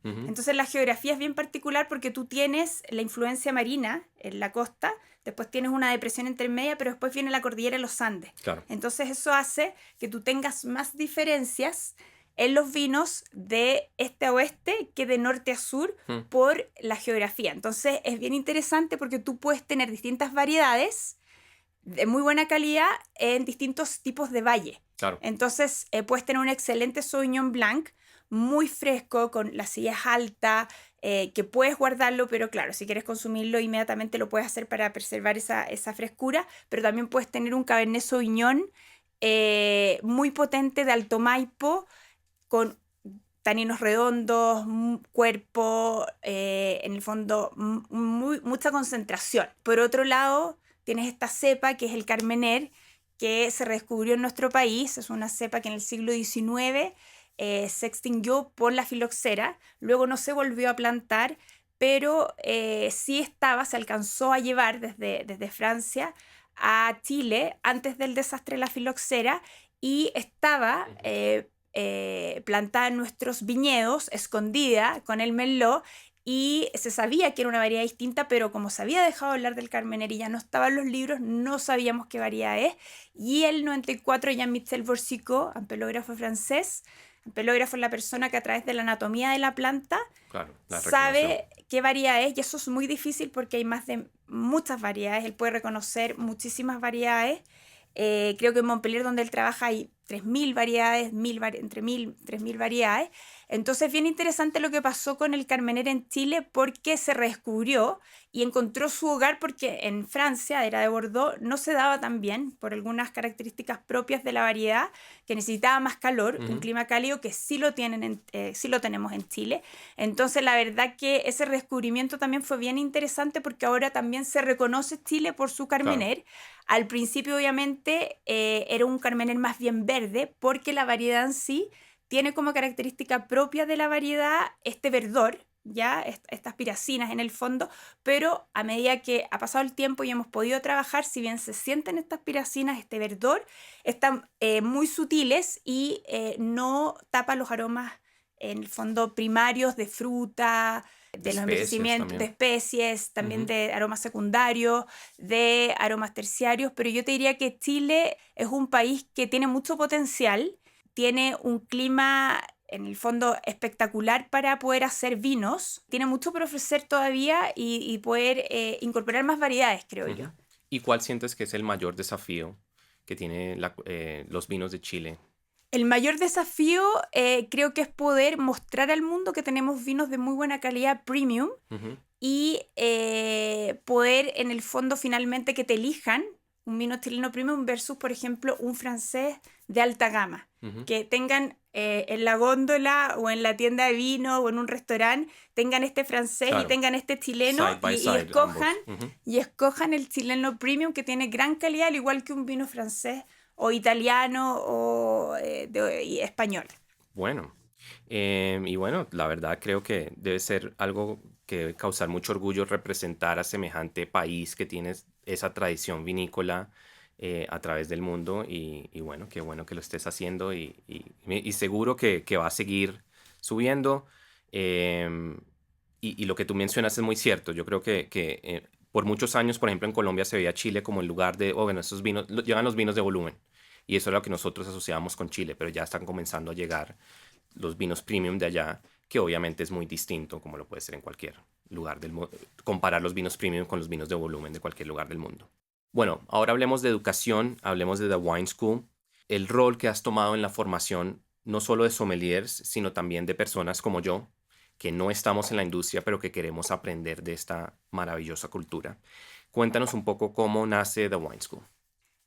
ujú. Entonces la geografía es bien particular porque tú tienes la influencia marina en la costa, después tienes una depresión intermedia, pero después viene la cordillera de los Andes. Claro. Entonces eso hace que tú tengas más diferencias en los vinos de este a oeste que de norte a sur Mm, por la geografía. Entonces es bien interesante porque tú puedes tener distintas variedades de muy buena calidad en distintos tipos de valle. Claro. Entonces, puedes tener un excelente Sauvignon Blanc, muy fresco, con la acidez alta, que puedes guardarlo, pero claro, si quieres consumirlo inmediatamente lo puedes hacer para preservar esa frescura, pero también puedes tener un Cabernet Sauvignon muy potente de Alto Maipo, con taninos redondos, cuerpo, en el fondo, mucha concentración. Por otro lado, tienes esta cepa que es el Carmener, que se redescubrió en nuestro país. Es una cepa que en el siglo XIX se extinguió por la filoxera, luego no se volvió a plantar, pero sí estaba, se alcanzó a llevar desde Francia a Chile antes del desastre de la filoxera y estaba Ujú. plantada en nuestros viñedos, escondida con el Merlot, y se sabía que era una variedad distinta, pero como se había dejado hablar del Carmener y ya no estaba en los libros, no sabíamos qué variedad es. Y el 94, Jean-Michel Borsicot, ampelógrafo francés, ampelógrafo es la persona que a través de la anatomía de la planta Claro, la reconoció. sabe qué variedad es, y eso es muy difícil porque hay más de muchas variedades, él puede reconocer muchísimas variedades. Creo que en Montpellier, donde él trabaja, hay 3.000 variedades, entre 1.000 y 3.000 variedades. Entonces, bien interesante lo que pasó con el Carmener en Chile porque se redescubrió y encontró su hogar, porque en Francia, era de Bordeaux, no se daba tan bien por algunas características propias de la variedad, que necesitaba más calor, un Ujú. clima cálido que sí lo tenemos en Chile. Entonces, la verdad que ese redescubrimiento también fue bien interesante porque ahora también se reconoce Chile por su Claro. Carmener. Al principio, obviamente, era un Carmener más bien verde, porque la variedad en sí tiene como característica propia de la variedad este verdor, ya estas piracinas en el fondo, pero a medida que ha pasado el tiempo y hemos podido trabajar, si bien se sienten estas piracinas, este verdor, están muy sutiles y no tapa los aromas en el fondo primarios de fruta, De de los especias envejecimientos de también. especies, también Ujú. de aromas secundarios, de aromas terciarios, pero yo te diría que Chile es un país que tiene mucho potencial, tiene un clima en el fondo espectacular para poder hacer vinos, tiene mucho por ofrecer todavía y poder incorporar más variedades, creo yo. Ujú. ¿Y cuál sientes que es el mayor desafío que tiene los vinos de Chile? El mayor desafío creo que es poder mostrar al mundo que tenemos vinos de muy buena calidad premium Ujú. y poder en el fondo finalmente que te elijan un vino chileno premium versus, por ejemplo, un francés de alta gama. Ujú. Que tengan en la góndola o en la tienda de vino o en un restaurante, tengan este francés y Claro. tengan este chileno Side by y side, ambos. Ujú. escojan el chileno premium que tiene gran calidad, al igual que un vino francés o italiano o y español. Bueno, y bueno, la verdad creo que debe ser algo que debe causar mucho orgullo representar a semejante país que tiene esa tradición vinícola a través del mundo y bueno que lo estés haciendo y seguro que va a seguir subiendo. em, y lo que tú mencionas es muy cierto. Yo creo que por muchos años, por ejemplo, en Colombia se veía Chile como el lugar de, oh, bueno, esos vinos, llevan los vinos de volumen. Y eso era lo que nosotros asociábamos con Chile, pero ya están comenzando a llegar los vinos premium de allá, que obviamente es muy distinto, como lo puede ser en cualquier lugar del mundo, comparar los vinos premium con los vinos de volumen de cualquier lugar del mundo. Bueno, ahora hablemos de educación, hablemos de The Wine School, el rol que has tomado en la formación no solo de sommeliers, sino también de personas como yo, que no estamos en la industria, pero que queremos aprender de esta maravillosa cultura. Cuéntanos un poco cómo nace The Wine School.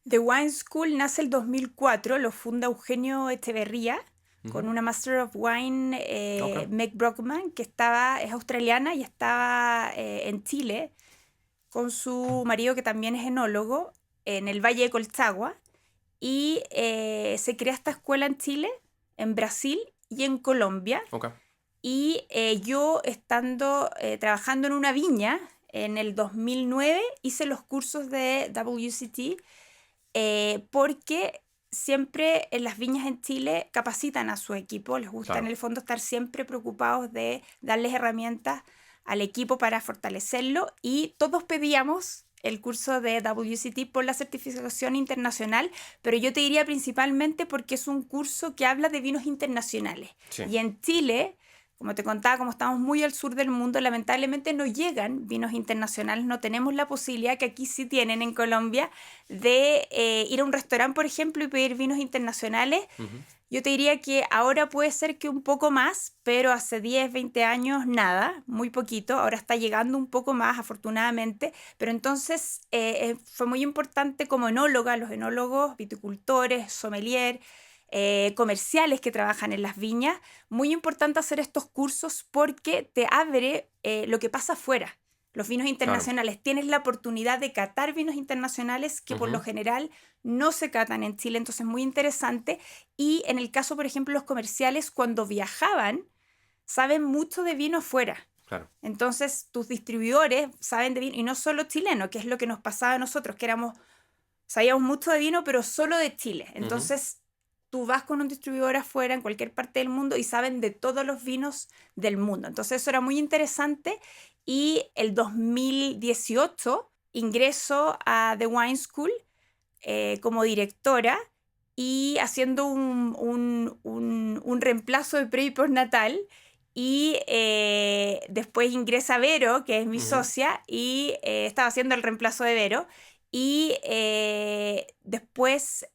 The Wine School nace el 2004, lo funda Eugenio Echeverría, con una Master of Wine, Ok. Meg Brockman, que es australiana y estaba en Chile con su marido, que también es enólogo, en el Valle de Colchagua. Y se crea esta escuela en Chile, en Brasil y en Colombia. Ok. Y yo trabajando en una viña en el 2009 hice los cursos de WCT porque siempre en las viñas en Chile capacitan a su equipo, les gusta en Claro. el fondo estar siempre preocupados de darles herramientas al equipo para fortalecerlo, y todos pedíamos el curso de WCT por la certificación internacional, pero yo te diría principalmente porque es un curso que habla de vinos internacionales. Sí. Y en Chile, como te contaba, como estamos muy al sur del mundo, lamentablemente no llegan vinos internacionales, no tenemos la posibilidad, que aquí sí tienen en Colombia, de ir a un restaurante, por ejemplo, y pedir vinos internacionales. Ujú. Yo te diría que ahora puede ser que un poco más, pero hace 10, 20 años nada, muy poquito. Ahora está llegando un poco más, afortunadamente. Pero entonces fue muy importante como enóloga, los enólogos, viticultores, sommelier, comerciales que trabajan en las viñas. Muy importante hacer estos cursos porque te abre lo que pasa afuera. Los vinos Claro. internacionales. Tienes la oportunidad de catar vinos internacionales que por lo Ujú. general no se catan en Chile, entonces muy interesante. Y en el caso, por ejemplo, los comerciales, cuando viajaban, saben mucho de vino afuera. Claro. Entonces, tus distribuidores saben de vino, y no solo chileno, que es lo que nos pasaba a nosotros, que sabíamos mucho de vino, pero solo de Chile. Ujú. Entonces, tú vas con un distribuidor afuera, en cualquier parte del mundo, y saben de todos los vinos del mundo. Entonces, eso era muy interesante. Y el 2018 ingreso a The Wine School como directora, y haciendo un reemplazo de pre y postnatal. Y después ingresa Vero, que es mi Ujú. socia, y estaba haciendo el reemplazo de Vero. Y después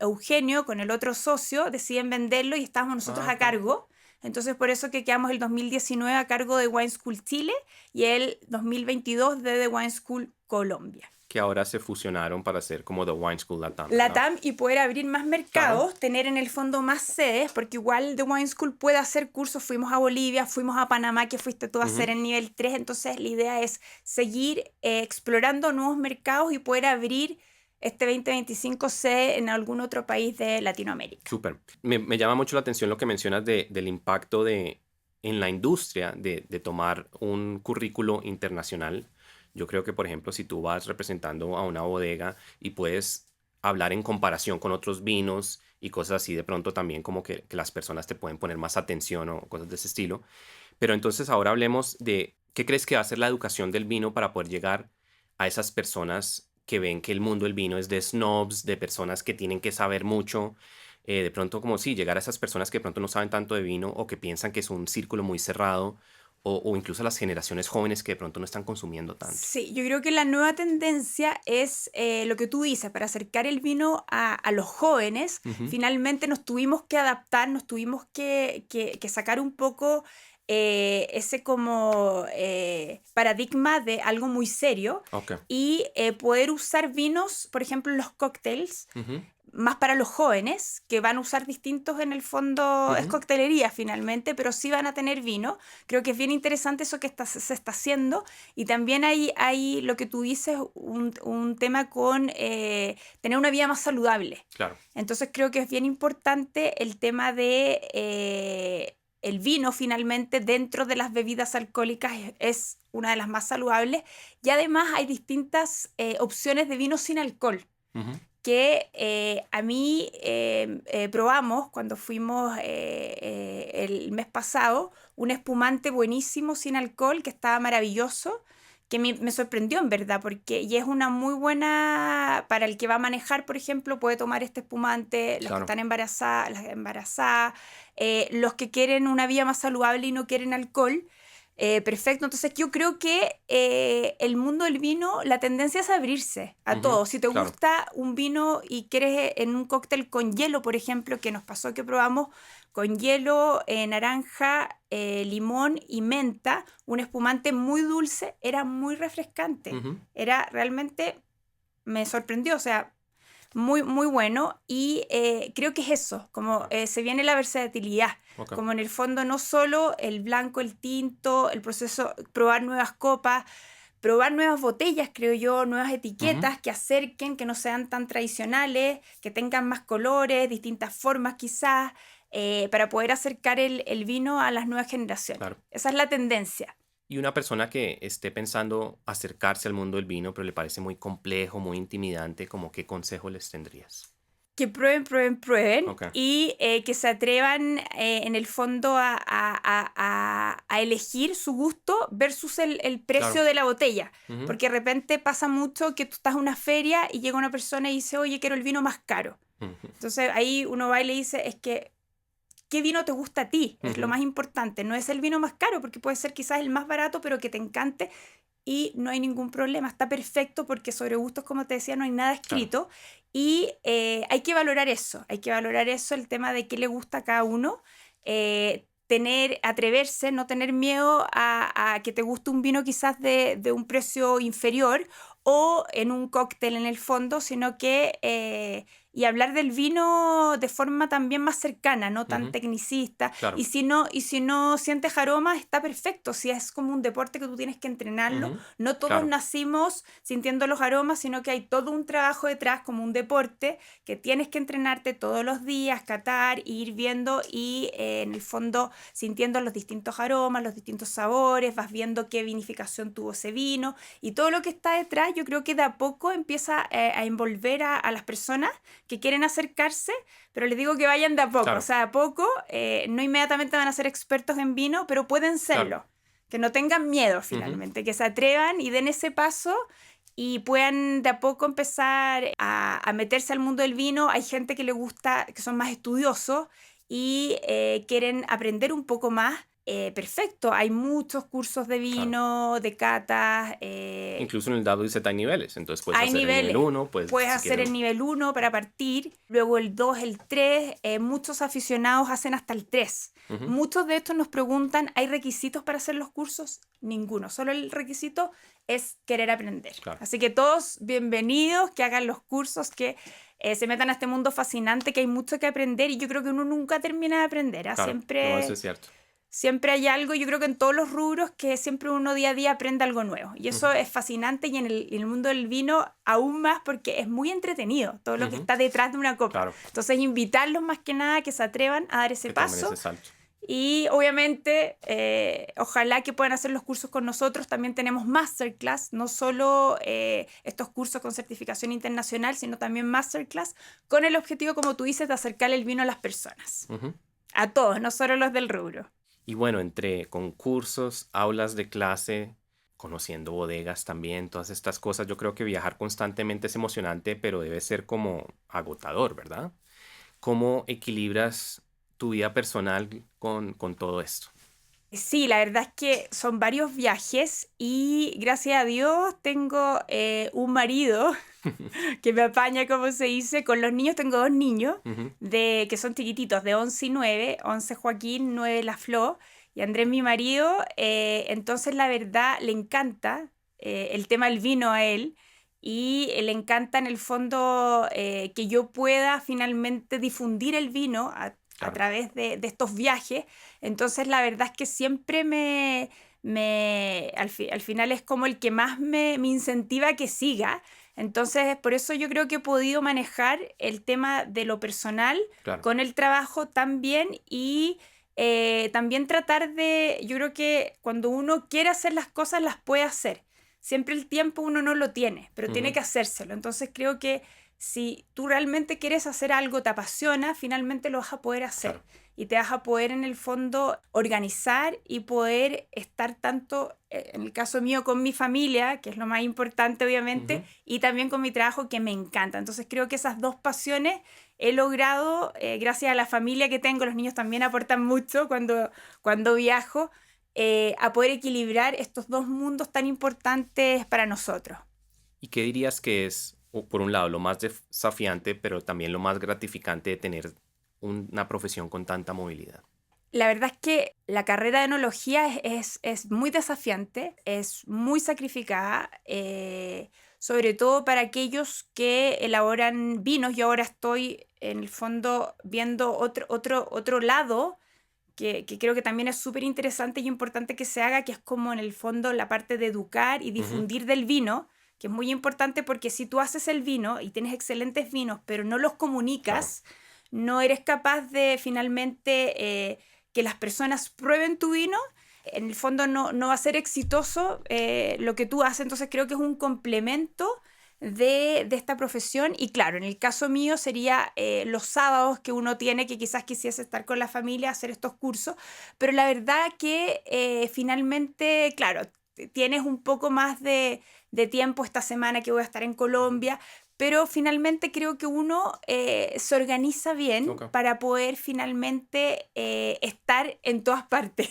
Eugenio, con el otro socio, deciden venderlo y estábamos nosotros a Ok. cargo. Entonces, por eso que quedamos el 2019 a cargo de Wine School Chile y el 2022 de The Wine School Colombia. Que ahora se fusionaron para hacer como The Wine School Latam, ¿verdad? LATAM, y poder abrir más Claro. mercados, tener en el fondo más sedes, porque igual The Wine School puede hacer cursos. Fuimos a Bolivia, fuimos a Panamá, que fuiste tú a hacer Ujú. en nivel 3. Entonces la idea es seguir explorando nuevos mercados y poder abrir este 2025 sede en algún otro país de Latinoamérica. Súper. Me llama mucho la atención lo que mencionas del impacto en la industria de tomar un currículo internacional. Yo creo que, por ejemplo, si tú vas representando a una bodega y puedes hablar en comparación con otros vinos y cosas así, de pronto también como que las personas te pueden poner más atención o cosas de ese estilo. Pero entonces ahora hablemos de qué crees que va a ser la educación del vino para poder llegar a esas personas que ven que el mundo del vino es de snobs, de personas que tienen que saber mucho. De pronto, como sí, llegar a esas personas que de pronto no saben tanto de vino o que piensan que es un círculo muy cerrado, o incluso a las generaciones jóvenes que de pronto no están consumiendo tanto. Sí, yo creo que la nueva tendencia es lo que tú dices, para acercar el vino a los jóvenes. Ujú. Finalmente nos tuvimos que adaptar, nos tuvimos que sacar un poco ese como paradigma de algo muy serio, Ok. y poder usar vinos, por ejemplo, en los cócteles, Ujú. más para los jóvenes, que van a usar distintos, en el fondo es Ujú. coctelería finalmente, pero sí van a tener vino. Creo que es bien interesante eso que se está haciendo. Y también hay lo que tú dices, un tema con tener una vida más saludable. Claro. Entonces creo que es bien importante el tema de el vino finalmente dentro de las bebidas alcohólicas es una de las más saludables. Y además hay distintas opciones de vino sin alcohol Ujú. que a mí probamos cuando fuimos el mes pasado, un espumante buenísimo sin alcohol que estaba maravilloso, que me sorprendió en verdad, porque y es una muy buena para el que va a manejar, por ejemplo, puede tomar este espumante, las que Claro. están embarazadas, los que quieren una vida más saludable y no quieren alcohol. Perfecto, entonces yo creo que el mundo del vino, la tendencia es abrirse a todo. Si te claro. gusta un vino y quieres en un cóctel con hielo, por ejemplo, que nos pasó que probamos con hielo, naranja, limón y menta, un espumante muy dulce, era muy refrescante. Era realmente, me sorprendió, o sea, muy, muy bueno. Y creo que es eso, como se viene la versatilidad. Okay. Como en el fondo no solo el blanco, el tinto, el proceso, probar nuevas copas, probar nuevas botellas, creo yo, nuevas etiquetas que acerquen, que no sean tan tradicionales, que tengan más colores, distintas formas quizás, para poder acercar el vino a las nuevas generaciones. Claro. Esa es la tendencia. Y una persona que esté pensando acercarse al mundo del vino, pero le parece muy complejo, muy intimidante, ¿como qué consejo les tendrías? Que prueben Okay. y que se atrevan en el fondo a elegir su gusto versus el precio Claro. de la botella. Porque de repente pasa mucho que tú estás en una feria y llega una persona y dice, oye, quiero el vino más caro. Entonces ahí uno va y le dice, es que, ¿qué vino te gusta a ti? Es lo más importante. No es el vino más caro, porque puede ser quizás el más barato, pero que te encante. Y no hay ningún problema, está perfecto porque sobre gustos, como te decía, no hay nada escrito. Claro. Y hay que valorar eso, el tema de qué le gusta a cada uno. Atreverse, no tener miedo a que te guste un vino quizás de un precio inferior o en un cóctel en el fondo, sino que... y hablar del vino de forma también más cercana, no tan tecnicista. Claro. Y si no sientes aromas, está perfecto. Si es como un deporte que tú tienes que entrenarlo, no todos nacimos sintiendo los aromas, sino que hay todo un trabajo detrás, como un deporte, que tienes que entrenarte todos los días, catar, ir viendo y en el fondo sintiendo los distintos aromas, los distintos sabores, vas viendo qué vinificación tuvo ese vino y todo lo que está detrás. Yo creo que de a poco empieza a envolver a las personas que quieren acercarse, pero les digo que vayan de a poco. Claro. O sea, de a poco, no inmediatamente van a ser expertos en vino, pero pueden serlo. Claro. Que no tengan miedo finalmente, que se atrevan y den ese paso y puedan de a poco empezar a meterse al mundo del vino. Hay gente que le gusta, que son más estudiosos y quieren aprender un poco más. Perfecto, hay muchos cursos de vino, claro, de catas. Incluso en el WZ hay niveles, entonces puedes hacer el nivel 1. Puedes hacer el nivel 1 para partir, luego el 2, el 3. Muchos aficionados hacen hasta el 3. Muchos de estos nos preguntan, ¿hay requisitos para hacer los cursos? Ninguno, solo el requisito es querer aprender. Claro. Así que todos bienvenidos, que hagan los cursos, que se metan a este mundo fascinante, que hay mucho que aprender y yo creo que uno nunca termina de aprender. Claro, Siempre... no, eso es cierto. Siempre hay algo, yo creo que en todos los rubros, que siempre uno día a día aprende algo nuevo. Y eso es fascinante y en el mundo del vino aún más porque es muy entretenido todo lo que está detrás de una copa. Claro. Entonces invitarlos más que nada a que se atrevan a dar ese paso. Ese salto. Y obviamente, ojalá que puedan hacer los cursos con nosotros. También tenemos masterclass, no solo estos cursos con certificación internacional, sino también masterclass con el objetivo, como tú dices, de acercar el vino a las personas. A todos, no solo los del rubro. Y bueno, entre concursos, aulas de clase, conociendo bodegas también, todas estas cosas, yo creo que viajar constantemente es emocionante, pero debe ser como agotador, ¿verdad? ¿Cómo equilibras tu vida personal con todo esto? Sí, la verdad es que son varios viajes y gracias a Dios tengo un marido que me apaña, como se dice. Con los niños tengo 2 niños que son chiquititos, de 11 y 9, 11 Joaquín, 9 La Flo, y Andrés mi marido. Entonces la verdad le encanta el tema del vino a él y le encanta en el fondo que yo pueda finalmente difundir el vino a través de estos viajes. Entonces la verdad es que siempre al final es como el que más me incentiva a que siga. Entonces por eso yo creo que he podido manejar el tema de lo personal con el trabajo también y también tratar yo creo que cuando uno quiere hacer las cosas las puede hacer. Siempre el tiempo uno no lo tiene, pero tiene que hacérselo. Entonces creo que si tú realmente quieres hacer algo, te apasiona, finalmente lo vas a poder hacer. Claro. Y te vas a poder en el fondo organizar y poder estar tanto, en el caso mío, con mi familia, que es lo más importante obviamente, y también con mi trabajo, que me encanta. Entonces creo que esas 2 pasiones he logrado, gracias a la familia que tengo. Los niños también aportan mucho cuando viajo. a poder equilibrar estos dos mundos tan importantes para nosotros. ¿Y qué dirías que es, por un lado, lo más desafiante, pero también lo más gratificante de tener una profesión con tanta movilidad? La verdad es que la carrera de enología es muy desafiante, es muy sacrificada, sobre todo para aquellos que elaboran vinos. Yo ahora estoy en el fondo viendo otro lado que creo que también es súper interesante y importante que se haga, que es como en el fondo la parte de educar y Ujú, difundir del vino, que es muy importante porque si tú haces el vino y tienes excelentes vinos, pero no los claro, comunicas, no eres capaz de finalmente que las personas prueben tu vino, en el fondo no va a ser exitoso lo que tú haces. Entonces creo que es un complemento de esta profesión. Y claro, en el caso mío sería los sábados que uno tiene, que quizás quisiese estar con la familia, hacer estos cursos, pero la verdad que finalmente, claro, tienes un poco más de tiempo esta semana que voy a estar en Colombia, pero finalmente creo que uno se organiza bien ok. para poder finalmente estar en todas partes.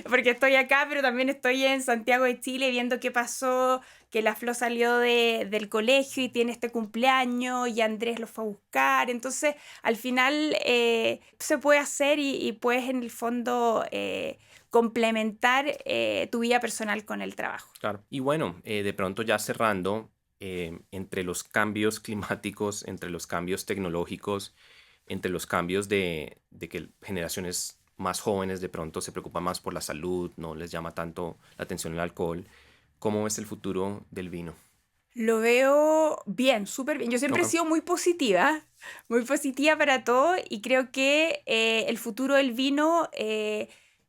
Porque estoy acá, pero también estoy en Santiago de Chile viendo qué pasó, que la Flo salió del colegio y tiene este cumpleaños y Andrés lo fue a buscar. Entonces, al final se puede hacer y puedes en el fondo complementar tu vida personal con el trabajo. Claro. Y bueno, de pronto ya cerrando, entre los cambios climáticos, entre los cambios tecnológicos, entre los cambios de que generaciones más jóvenes de pronto se preocupan más por la salud, no les llama tanto la atención el alcohol, ¿cómo es el futuro del vino? Lo veo bien, súper bien. Yo siempre he Ok. sido muy positiva para todo y creo que el futuro del vino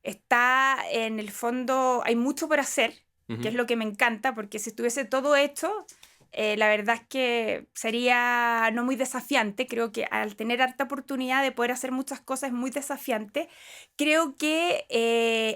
está en el fondo, hay mucho por hacer, que Ujú, es lo que me encanta, porque si estuviese todo hecho, la verdad es que sería no muy desafiante. Creo que al tener harta oportunidad de poder hacer muchas cosas es muy desafiante. Creo que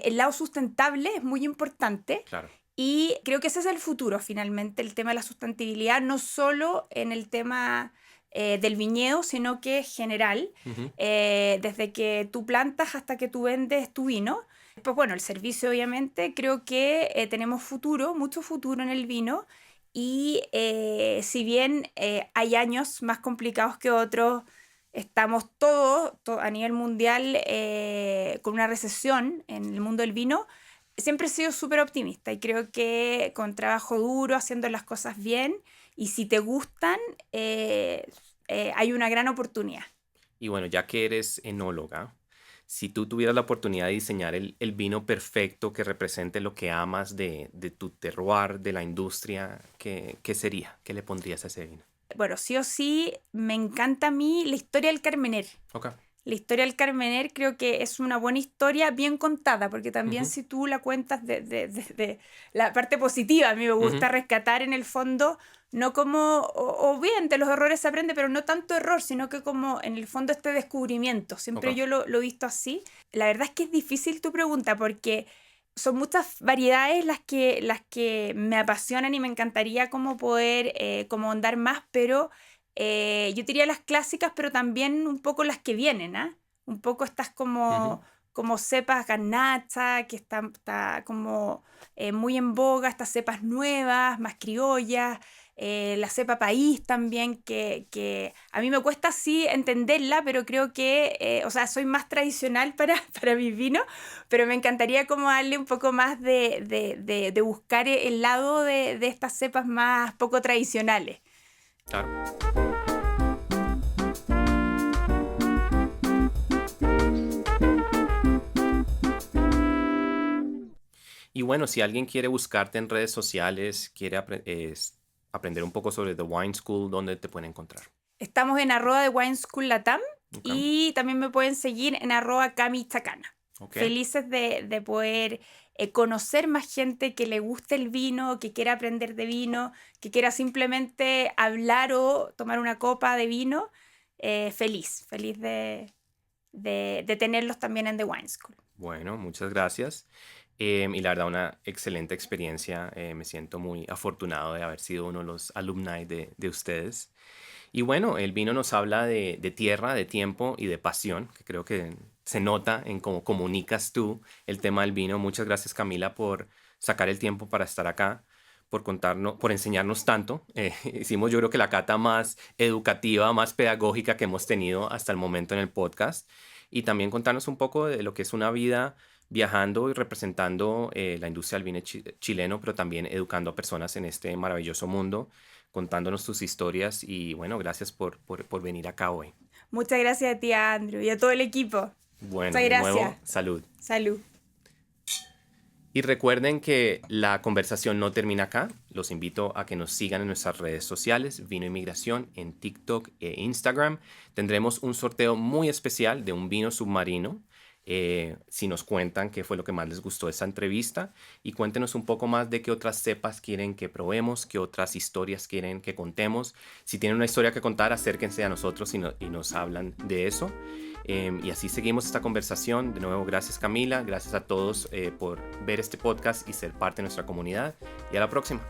el lado sustentable es muy importante claro. y creo que ese es el futuro, finalmente, el tema de la sustentabilidad, no solo en el tema del viñedo, sino que general, Ujú. desde que tú plantas hasta que tú vendes tu vino. Pues bueno, el servicio, obviamente, creo que tenemos futuro, mucho futuro en el vino. Y si bien hay años más complicados que otros, estamos todos a nivel mundial con una recesión en el mundo del vino. Siempre he sido súper optimista y creo que con trabajo duro, haciendo las cosas bien y si te gustan, hay una gran oportunidad. Y bueno, ya que eres enóloga, si tú tuvieras la oportunidad de diseñar el vino perfecto que represente lo que amas de tu terroir, de la industria, ¿qué sería? ¿Qué le pondrías a ese vino? Bueno, sí o sí, me encanta a mí la historia del Carmener. Ok. La historia del Carmener creo que es una buena historia bien contada, porque también Ujú, si tú la cuentas de la parte positiva, a mí me ujú, gusta rescatar en el fondo, no como, o bien de los errores se aprende, pero no tanto error, sino que como en el fondo este descubrimiento. Siempre ok. yo lo he visto así. La verdad es que es difícil tu pregunta, porque son muchas variedades las que me apasionan y me encantaría como poder como andar más, pero yo diría las clásicas, pero también un poco las que vienen, ¿ah? Un poco estas Ujú. como cepas garnacha, que está como muy en boga, estas cepas nuevas, más criollas, la cepa país también, que a mí me cuesta así entenderla, pero creo que, o sea, soy más tradicional para mis vinos, pero me encantaría como darle un poco más de buscar el lado de estas cepas más poco tradicionales. Claro. Y bueno, si alguien quiere buscarte en redes sociales, quiere aprender un poco sobre The Wine School, ¿dónde te pueden encontrar? Estamos en @de Wine School Latam Ok. y también me pueden seguir en @camichacana. Ok. Felices de poder conocer más gente que le guste el vino, que quiera aprender de vino, que quiera simplemente hablar o tomar una copa de vino. Feliz de tenerlos también en The Wine School. Bueno, muchas gracias. Y la verdad, una excelente experiencia. Me siento muy afortunado de haber sido uno de los alumni de ustedes. Y bueno, el vino nos habla de tierra, de tiempo y de pasión, que creo que se nota en cómo comunicas tú el tema del vino. Muchas gracias, Camila, por sacar el tiempo para estar acá, por contarnos, por enseñarnos tanto. Hicimos, yo creo que la cata más educativa, más pedagógica que hemos tenido hasta el momento en el podcast. Y también contarnos un poco de lo que es una vida viajando y representando la industria del vino chileno, pero también educando a personas en este maravilloso mundo, contándonos tus historias. Y bueno, gracias por venir acá hoy. Muchas gracias a ti, Andrew, y a todo el equipo. Bueno, Muchas de gracias. nuevo, salud. Salud. Y recuerden que la conversación no termina acá. Los invito a que nos sigan en nuestras redes sociales, Vino Inmigración, en TikTok e Instagram. Tendremos un sorteo muy especial de un vino submarino. Si nos cuentan qué fue lo que más les gustó de esta entrevista, y cuéntenos un poco más de qué otras cepas quieren que probemos, qué otras historias quieren que contemos. Si tienen una historia que contar, acérquense a nosotros y nos hablan de eso. Y así seguimos esta conversación. De nuevo, gracias, Camila, gracias a todos por ver este podcast y ser parte de nuestra comunidad, y a la próxima.